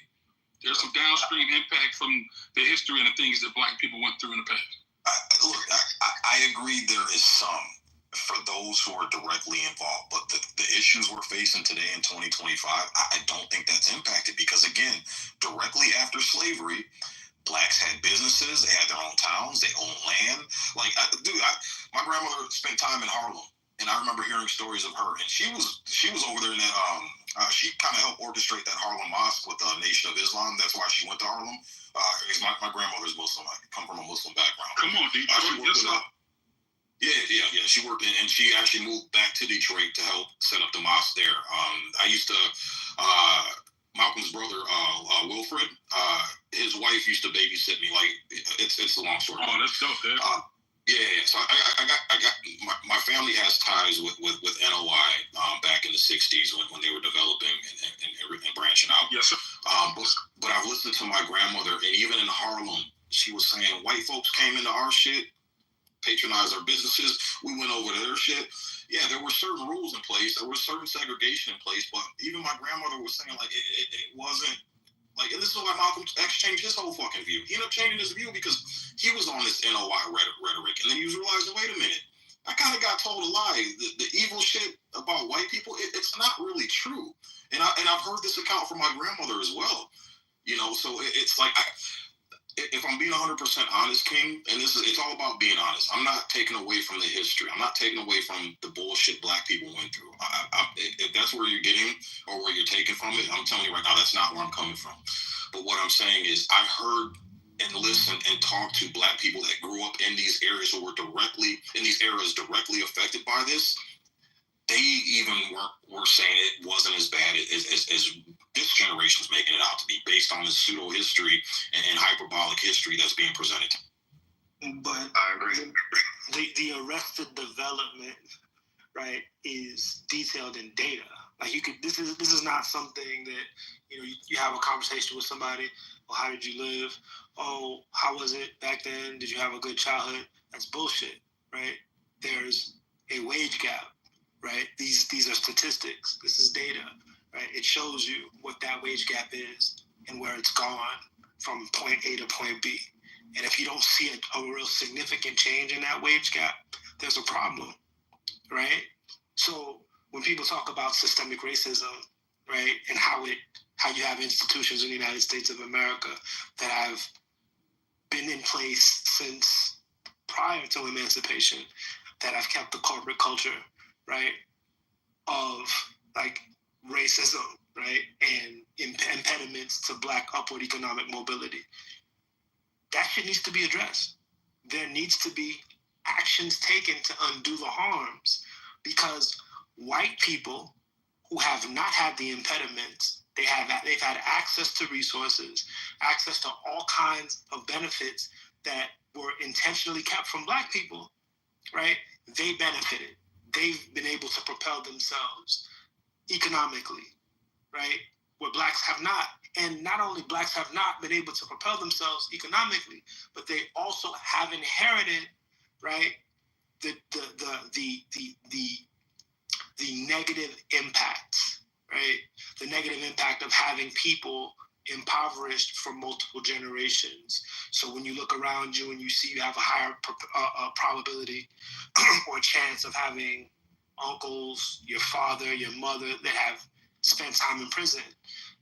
There's some downstream impact from the history and the things that black people went through in the past. I agree there is some for those who are directly involved, but the issues we're facing today in 2025, I don't think that's impacted because, again, directly after slavery, blacks had businesses, they had their own towns, they owned land. Like, my grandmother spent time in Harlem, and I remember hearing stories of her, and she was over there in that, she kind of helped orchestrate that Harlem Mosque with the Nation of Islam. That's why she went to Harlem. My grandmother's Muslim. I come from a Muslim background. Come on, Detroit. Yeah. She worked and she actually moved back to Detroit to help set up the mosque there. I used to, Malcolm's brother, Wilfred, his wife used to babysit me. Like, it's a long story. Oh, that's dope, dude. Yeah, so I got my family has ties with NOI back in the '60s when they were developing and branching out. Yes, sir. But I've listened to my grandmother, and even in Harlem, she was saying white folks came into our shit, patronized our businesses. We went over to their shit. Yeah, there were certain rules in place. There was certain segregation in place. But even my grandmother was saying like it wasn't. Like, and this is why Malcolm X changed his whole fucking view. He ended up changing his view because he was on this NOI rhetoric, and then he was realizing, wait a minute, I kind of got told a lie. The evil shit about white people, it's not really true. And I've heard this account from my grandmother as well. You know, so it's like, if I'm being 100% honest, King, and it's all about being honest. I'm not taking away from the history. I'm not taking away from the bullshit black people went through. If that's where you're getting or where you're taking from it, I'm telling you right now, that's not where I'm coming from. But what I'm saying is, I've heard and listened and talked to black people that grew up in these areas or were directly affected by this. They even were saying it wasn't as bad as this generation's making it out to be, based on the pseudo history and hyperbolic history that's being presented. But I agree. The arrested development, right, is detailed in data. Like, you could, this is not something that, you know, you have a conversation with somebody. Well, how did you live? Oh, how was it back then? Did you have a good childhood? That's bullshit, right? There's a wage gap, right? These are statistics. This is data, right? It shows you what that wage gap is and where it's gone from point A to point B. And if you don't see a real significant change in that wage gap, there's a problem, right? So when people talk about systemic racism, right, and how you have institutions in the United States of America that have been in place since prior to emancipation, that have kept the corporate culture, right, of like racism, right, and impediments to black upward economic mobility. That shit needs to be addressed. There needs to be actions taken to undo the harms, because white people who have not had the impediments, they've had access to resources, access to all kinds of benefits that were intentionally kept from black people, right? They benefited. They've been able to propel themselves economically, right? Where blacks have not. And not only blacks have not been able to propel themselves economically, but they also have inherited, right, the negative impacts, right? The negative impact of having people impoverished for multiple generations. So when you look around you and you see you have a higher probability or chance of having uncles, your father, your mother that have spent time in prison,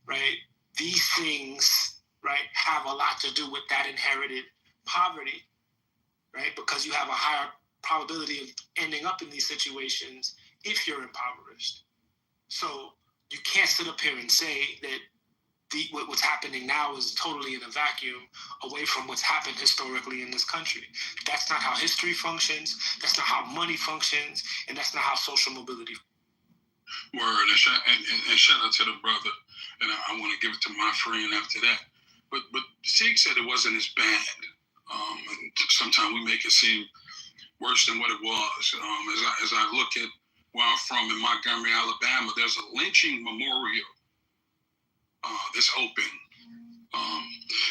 right? These things, right, have a lot to do with that inherited poverty, right? Because you have a higher probability of ending up in these situations if you're impoverished. So you can't sit up here and say that what's happening now is totally in a vacuum away from what's happened historically in this country. That's not how history functions. That's not how money functions. And that's not how social mobility functions. Word, and shout out to the brother, and I want to give it to my friend after that. But Zeke said it wasn't as bad. And sometimes we make it seem worse than what it was. As I look at where I'm from in Montgomery, Alabama, there's a lynching memorial that's open.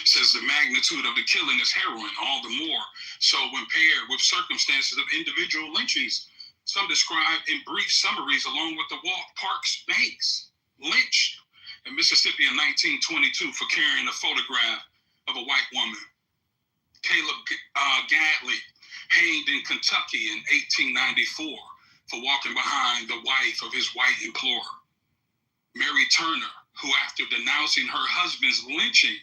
Says the magnitude of the killing is harrowing, all the more so when paired with circumstances of individual lynchings. Some described in brief summaries along with the Walt Parks Banks, lynched in Mississippi in 1922 for carrying a photograph of a white woman. Caleb Gadley, hanged in Kentucky in 1894 for walking behind the wife of his white employer. Mary Turner, who after denouncing her husband's lynching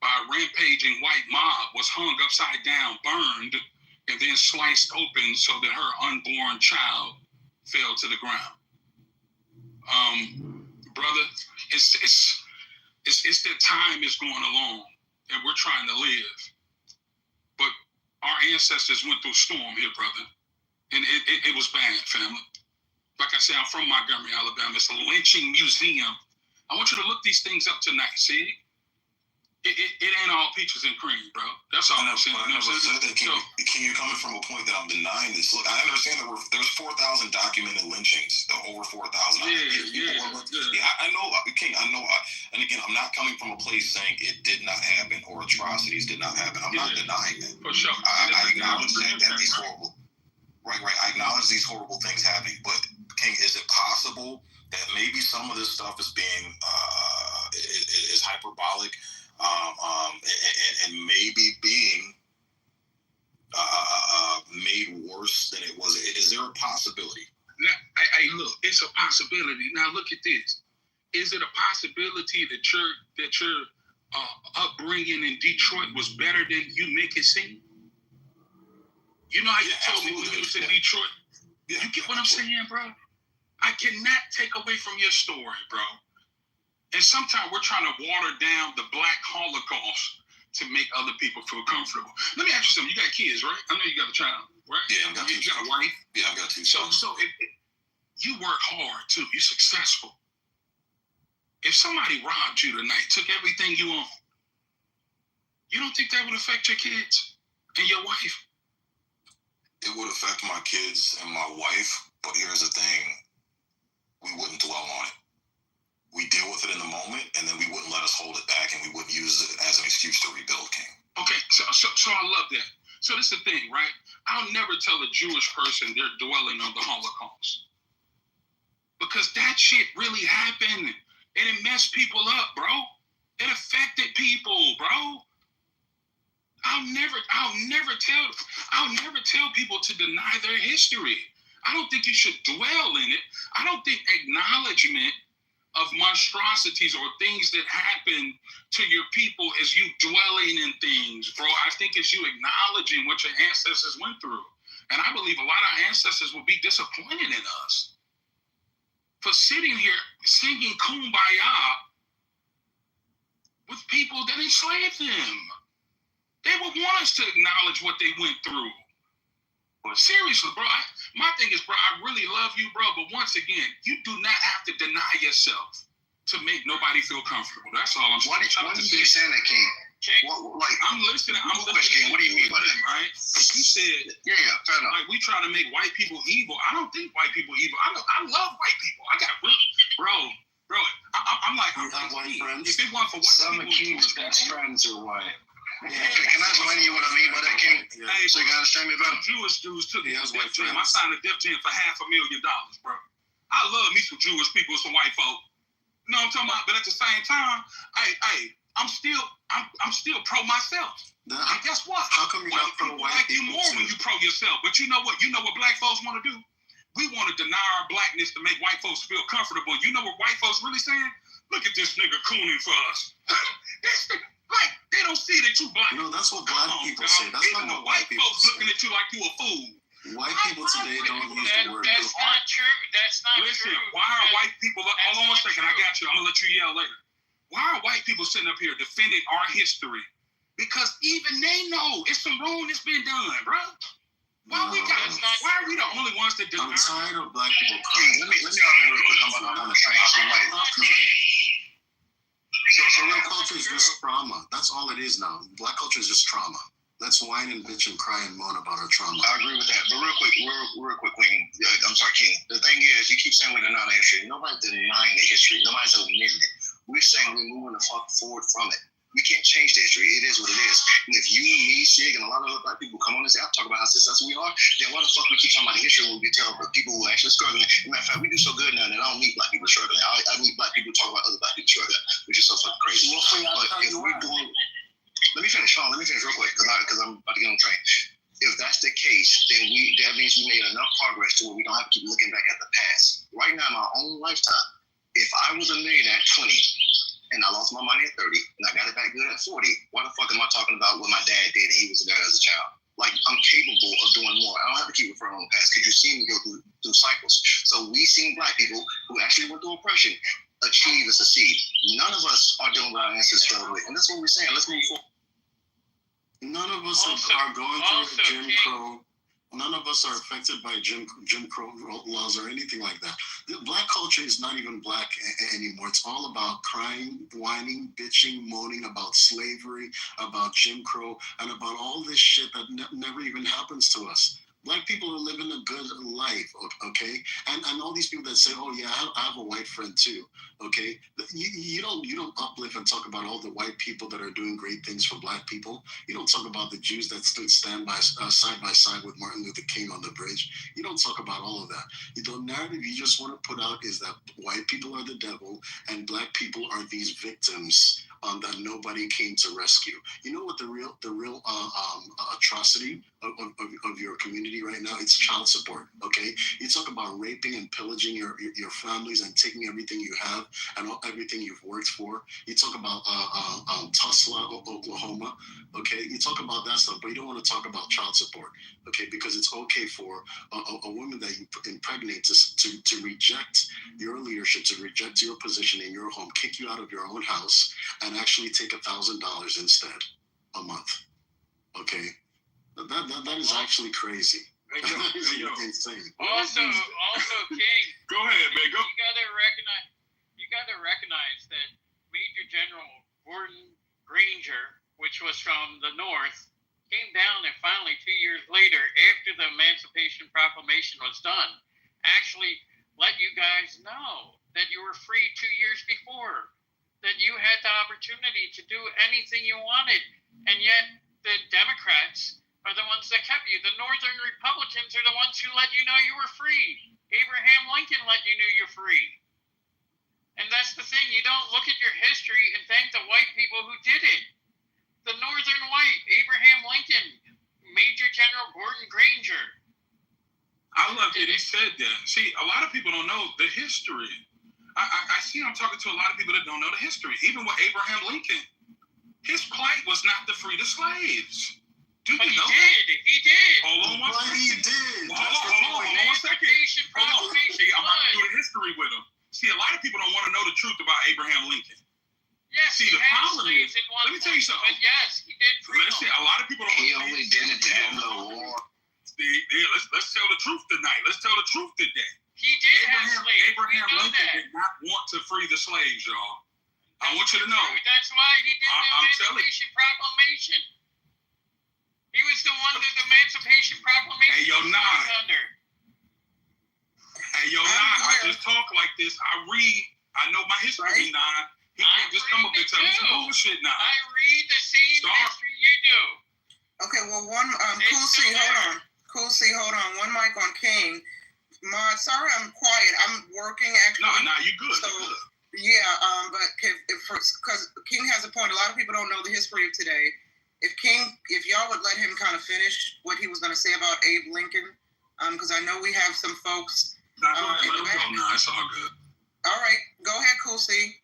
by a rampaging white mob was hung upside down, burned, and then sliced open so that her unborn child fell to the ground. Brother, it's that time is going along, and we're trying to live. But our ancestors went through a storm here, brother, and it was bad, family. Like I said, I'm from Montgomery, Alabama. It's a lynching museum. I want you to look these things up tonight, see? it ain't all peaches and cream, bro. That's all I'm saying. I never said that. King, you're coming from a point that I'm denying this. Look, I understand that there's 4,000 documented lynchings. Over 4,000. I know, King. I know. And again, I'm not coming from a place saying it did not happen or atrocities did not happen. I'm not denying that. For sure. I acknowledge that these horrible. Right. I acknowledge these horrible things happening, but King, is it possible that maybe some of this stuff is being is hyperbolic? And maybe being made worse than it was. Is there a possibility? Now, look, it's a possibility. Now look at this. Is it a possibility that your upbringing in Detroit was better than you make it seem? You know how you told me when you was in Detroit? Yeah, you get what I'm saying, bro? I cannot take away from your story, bro. And sometimes we're trying to water down the Black Holocaust to make other people feel comfortable. Let me ask you something. You got kids, right? I know you got a child, right? Yeah, I got you got a wife? Yeah, I got two sons. So you work hard, too. You're successful. If somebody robbed you tonight, took everything you own, you don't think that would affect your kids and your wife? It would affect my kids and my wife, but here's the thing. We wouldn't dwell on it. We deal with it in the moment, and then we wouldn't let us hold it back, and we wouldn't use it as an excuse to rebuild, King. Okay, so I love that. So this is the thing, right? I'll never tell a Jewish person they're dwelling on the Holocaust. Because that shit really happened, and it messed people up, bro. It affected people, bro. I'll never tell people to deny their history. I don't think you should dwell in it. I don't think acknowledgement of monstrosities or things that happen to your people is you dwelling in things, bro. I think it's you acknowledging what your ancestors went through. And I believe a lot of our ancestors will be disappointed in us for sitting here singing Kumbaya with people that enslaved them. They would want us to acknowledge what they went through. But seriously, bro, my thing is, bro, I really love you, bro. But once again, you do not have to deny yourself to make nobody feel comfortable. That's all I'm saying. What are you saying that, King? I'm listening. King, what do you mean by that? Right? You said, yeah, fair enough. Like we try to make white people evil. I don't think white people evil. I love white people. I got bro. I'm like, you have white friends. If it weren't for white some of King's best friends are white. Yeah. Can I explain to you what I mean by that, King? Yeah. Hey, so you can understand me better? Jewish dudes took me to death team. I signed a death team for $500,000, bro. I love me some Jewish people, some white folk. You know what I'm talking about? But at the same time, I'm still pro myself. And guess what? How come you're not pro white like people? You more when you pro yourself. But you know what? You know what black folks want to do? We want to deny our blackness to make white folks feel comfortable. You know what white folks really saying? Look at this nigga cooning for us. Like, they don't see that you black. No, that's what black people say. That's not what white people folks looking at you like you a fool. White people today don't use the word. That's not true. That's not Listen, true. Why are white people... Hold on one second. I got you. I'm going to let you yell later. Why are white people sitting up here defending our history? Because even they know it's some wrong that's been done, bro. Why are we the only ones that do? I'm tired of black people crying. Let me hop in real quick. I'm on the train, so you might... So real culture is just trauma. That's all it is now. Black culture is just trauma. Let's whine and bitch and cry and moan about our trauma. I agree with that. But real quick, Queen. I'm sorry, King. The thing is, you keep saying we're denying the history. Nobody's denying the history. Nobody's omitting it. We're saying we're moving the fuck forward from it. We can't change the history. It is what it is. And if you and me, Sig, and a lot of other black people come on this app talk about how successful we are, then why the fuck we keep talking about the history when we tell people who are actually struggling? As a matter of fact, we do so good now that I don't meet black people struggling. I meet black people talk about other black people struggling, which is so fucking crazy. But if we're doing... Let me finish real quick, because I'm about to get on the train. If that's the case, then that means we made enough progress to where we don't have to keep looking back at the past. Right now, in my own lifetime, if I was a millionaire at 20, and I lost my money at 30, and I got it back good at 40, why the fuck am I talking about what my dad did and he was there as a child? Like, I'm capable of doing more. I don't have to keep referring on the past, because you've seen me go through cycles. So we've seen black people who actually went through oppression achieve and succeed. None of us are doing what our ancestors struggled with, and that's what we're saying. Let's move forward. None of us are going through Jim Crow None of us are affected by Jim Crow laws or anything like that. The black culture is not even black anymore. It's all about crying, whining, bitching, moaning about slavery, about Jim Crow, and about all this shit that never even happens to us. Black people are living a good life, okay? And all these people that say, oh yeah, I have a white friend too, okay? You don't uplift and talk about all the white people that are doing great things for black people. You don't talk about the Jews that stood side by side with Martin Luther King on the bridge. You don't talk about all of that. The narrative you just want to put out is that white people are the devil and black people are these victims that nobody came to rescue. You know what the real atrocity of your community right now? It's child support. Okay, you talk about raping and pillaging your families and taking everything you have and everything you've worked for. You talk about Tulsa, Oklahoma. Okay, you talk about that stuff, but you don't want to talk about child support. Okay, because it's okay for a woman that you impregnate to reject your leadership, to reject your position in your home, kick you out of your own house, and actually take $1,000 instead a month. Okay, that is actually crazy. That is insane. Also, King. Go ahead, man. Go. You gotta recognize that Major General Gordon Granger, which was from the North, came down and finally 2 years later, after the Emancipation Proclamation was done, actually let you guys know that you were free 2 years before, that you had the opportunity to do anything you wanted, and yet the Democrats are the ones that kept you. The Northern Republicans are the ones who let you know you were free. Abraham Lincoln let you know you're free. And that's the thing. You don't look at your history and thank the white people who did it. The Northern white, Abraham Lincoln, Major General Gordon Granger. I love that he said that. See, a lot of people don't know the history. I see I'm talking to a lot of people that don't know the history. Even with Abraham Lincoln, his plight was not to free the slaves. Do you know? He did. Hold on one second. He did. Hold on 1 second. Hold on. See, I'm about to do the history with him. See, a lot of people don't want to know the truth about Abraham Lincoln. Yes, see, the problem is, let me tell you something. But yes, he did free them. A lot of people don't He only did it to end the war. Let's tell the truth tonight. Let's tell the truth today. He did have slaves. Abraham Lincoln did not want to free the slaves, y'all. I want you to know. That's why he did the Emancipation Proclamation. He was the one that the Emancipation Proclamation was under. Hey, yo, Nah, I just talk like this. I read. I know my history, Nah. He can't just come up and tell me some bullshit, Nah. I read the same history you do. Okay, well, Cool C, hold on. One mic on King. Mod, sorry I'm quiet. I'm working actually. No, you good. So, yeah, but because King has a point. A lot of people don't know the history of today. If y'all would let him kind of finish what he was going to say about Abe Lincoln, because I know we have some folks. Go ahead, let him go. No, it's all good. All right, go ahead, Cool C.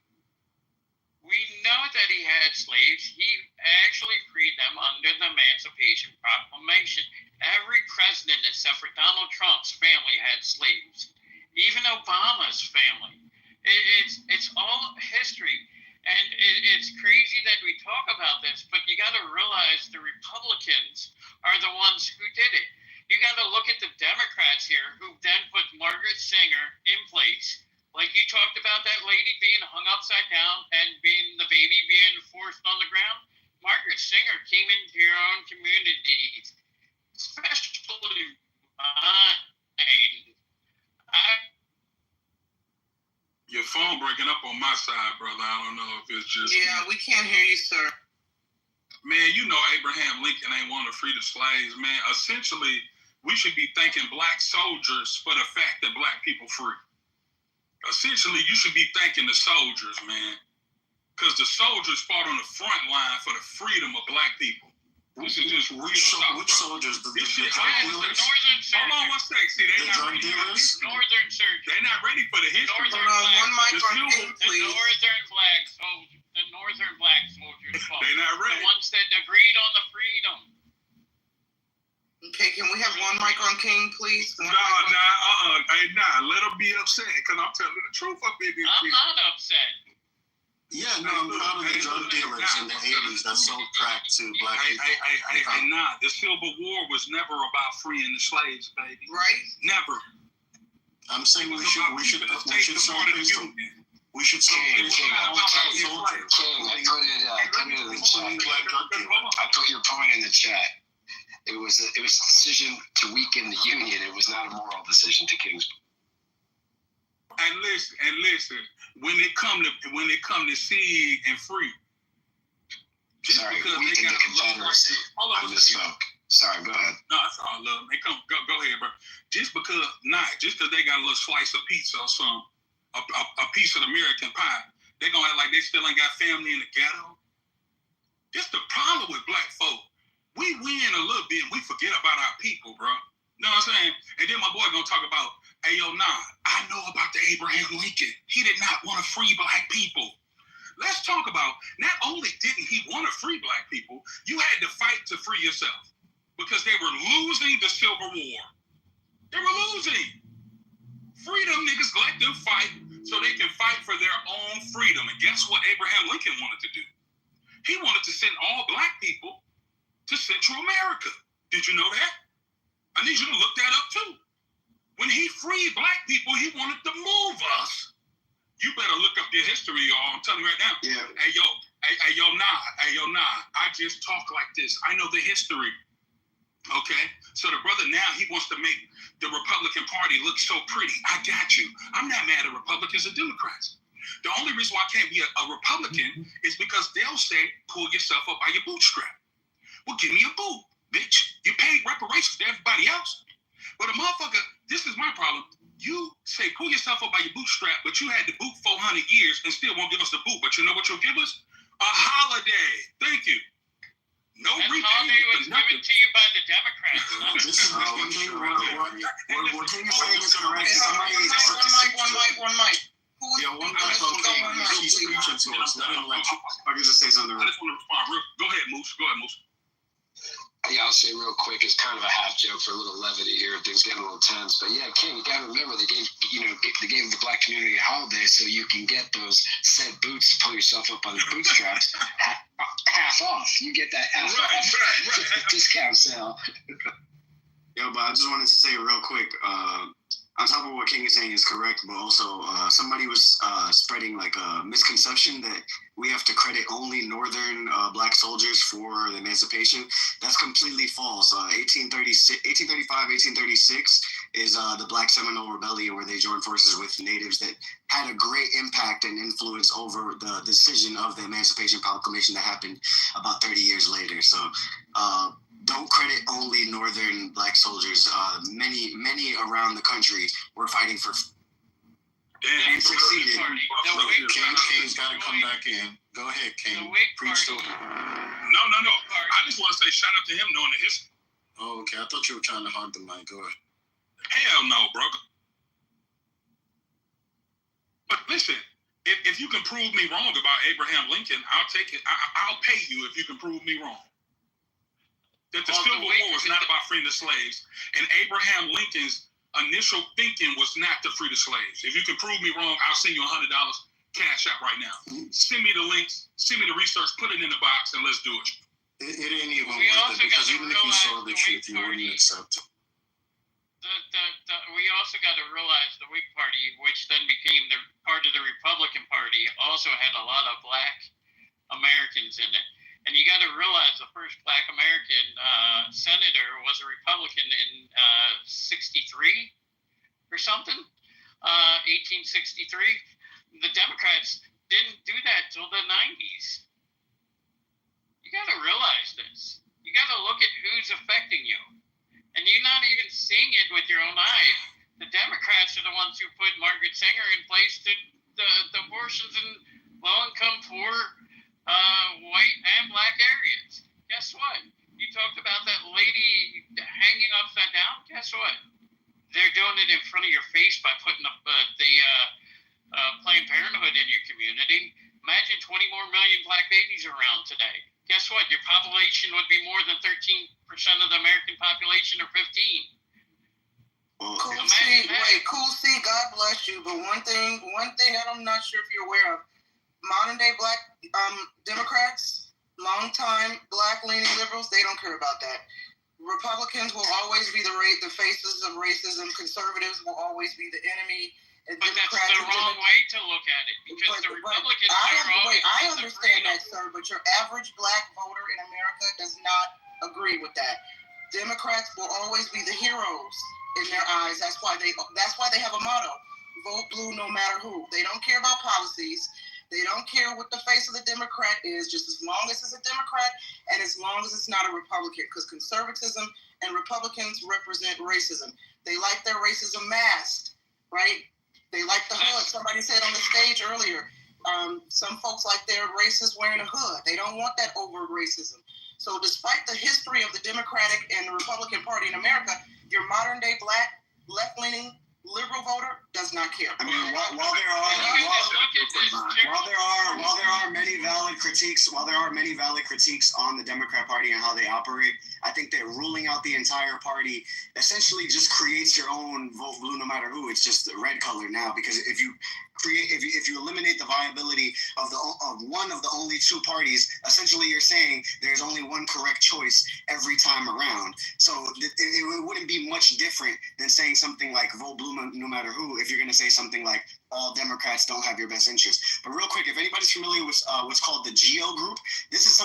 We know that he had slaves. He actually freed them under the Emancipation Proclamation. Every president except for Donald Trump's family had slaves. Even Obama's family. It's all history. And it's crazy that we talk about this, but you got to realize the Republicans are the ones who did it. You got to look at the Democrats here who then put Margaret Sanger in place. Like you talked about that lady being hung upside down and the baby being forced on the ground. Margaret Sanger came into your own communities, especially mine. Your phone breaking up on my side, brother. I don't know if it's just... Yeah, we can't hear you, sir. Man, you know Abraham Lincoln ain't want to free the slaves, man. Essentially, we should be thanking black soldiers for the fact that black people free. Essentially, you should be thanking the soldiers, man. Because the soldiers fought on the front line for the freedom of black people. This is just real stuff, which soldiers? The drug dealers? Hold on one sec. See, they not ready for this. Northern surgeons. They're not ready for the history. Hold on, one mic on King, please. The Northern black soldiers. The Northern black soldiers fought. They're not ready. The ones that agreed on the freedom. Okay, can we have one mic on King, please? Hey, let them be upset, because I'm telling the truth up in this. I'm not upset. Yeah, no, I'm proud of the drug dealers in the 80s that sold crack to black people. The Civil War was never about freeing the slaves, baby. Right? Never. I'm saying we should show things to. We should show things to soldiers. I put it in the chat. I put your point in the chat. It was a decision to weaken the Union. It was not a moral decision to Kingsburg. And listen. When it come to Sig and Free, just because they got a Confederacy. I misspoke. Sorry, go ahead. No, that's all love. They go ahead, bro. Just because they got a little slice of pizza or something, a piece of American pie, they gonna act like they still ain't got family in the ghetto. Just the problem with black folk. We win a little bit and we forget about our people, bro. You know what I'm saying? And then my boy gonna talk about, hey, yo, I know about the Abraham Lincoln. He did not want to free black people. Let's talk about, not only didn't he want to free black people, you had to fight to free yourself because they were losing the Civil War. They were losing. Freedom niggas let them fight so they can fight for their own freedom. And guess what Abraham Lincoln wanted to do? He wanted to send all black people to Central America. Did you know that? I need you to look that up too. When he freed black people, he wanted to move us. You better look up your history, y'all. I'm telling you right now. Yeah. Hey, yo, nah. I just talk like this. I know the history. Okay? So the brother now, he wants to make the Republican Party look so pretty. I got you. I'm not mad at Republicans or Democrats. The only reason why I can't be a Republican is because they'll say, pull yourself up by your bootstrap. Well, give me a boot, bitch. You paid reparations to everybody else. But a motherfucker, this is my problem. You say pull yourself up by your bootstrap, but you had to boot 400 years and still won't give us the boot. But you know what you'll give us? A holiday. Thank you. No repayment. Holiday was given to you by the Democrats. What King is saying is correct. One mic. Yeah, one mic on King. He's preaching to us. Let him let you. I can just say something. I just want to respond real. Go ahead, Moose. Yeah, I'll say real quick, it's kind of a half joke for a little levity here. Things getting a little tense, but yeah, King, you gotta remember they gave the black community a holiday so you can get those said boots to pull yourself up on the bootstraps half off. You get that half off discount sale. Yo, but I just wanted to say real quick. On top of what King is saying is correct, but also somebody was spreading like a misconception that we have to credit only Northern black soldiers for the emancipation. That's completely false. 1835, 1836 is the Black Seminole Rebellion, where they joined forces with natives that had a great impact and influence over the decision of the Emancipation Proclamation that happened about 30 years later. So don't credit only Northern black soldiers. Many around the country were fighting for and succeeded. King's got to come back in. Go ahead, King. Preach to him. No. I just want to say shout out to him knowing the history. Oh, okay. I thought you were trying to hog the mic. Go ahead. Hell no, bro. But listen, if you can prove me wrong about Abraham Lincoln, I'll take it. I'll pay you if you can prove me wrong. That the Civil War was not about freeing the slaves, and Abraham Lincoln's initial thinking was not to free the slaves. If you can prove me wrong, I'll send you $100 cash out right now. Send me the links, send me the research, put it in the box, and let's do it. It ain't even worth it, because even if you saw the truth, you wouldn't accept it. We also got to realize the Whig Party, which then became the part of the Republican Party, also had a lot of black Americans in it. And you got to realize the first black American senator was a Republican in 63 or something, 1863. The Democrats didn't do that till the 90s. You got to realize this. You got to look at who's affecting you. And you're not even seeing it with your own eyes. The Democrats are the ones who put Margaret Sanger in place to the abortions in low-income, poor, white and black areas. Guess what? You talked about that lady hanging upside down. Guess what? They're doing it in front of your face by putting the Planned Parenthood in your community. Imagine 20 more million black babies around today. Guess what? Your population would be more than 13% of the American population, or 15. Cool C, God bless you. But one thing that I'm not sure if you're aware of, modern day black Democrats, longtime black leaning liberals, they don't care about that. Republicans will always be the faces of racism. Conservatives will always be the enemy. And but Democrats that's the wrong way to look at it, because the Republicans I understand that, sir, but your average black voter in America does not agree with that. Democrats will always be the heroes in their eyes. That's why they have a motto: vote blue no matter who. They don't care about policies. They don't care what the face of the Democrat is, just as long as it's a Democrat and as long as it's not a Republican, because conservatism and Republicans represent racism. They like their racism masked, right? They like the hood. Somebody said on the stage earlier, some folks like their racists wearing a hood. They don't want that overt racism. So despite the history of the Democratic and the Republican Party in America, your modern day black, left-leaning, liberal voter does not care. I mean, while there are many valid critiques on the Democrat Party and how they operate, I think that ruling out the entire party essentially just creates your own vote blue no matter who. It's just the red color now, because if you eliminate the viability of one of the only two parties, essentially you're saying there's only one correct choice every time around. So it wouldn't be much different than saying something like vote blue no matter who, if you're going to say something like all Democrats don't have your best interest. But real quick, if anybody's familiar with what's called the GEO group, this is something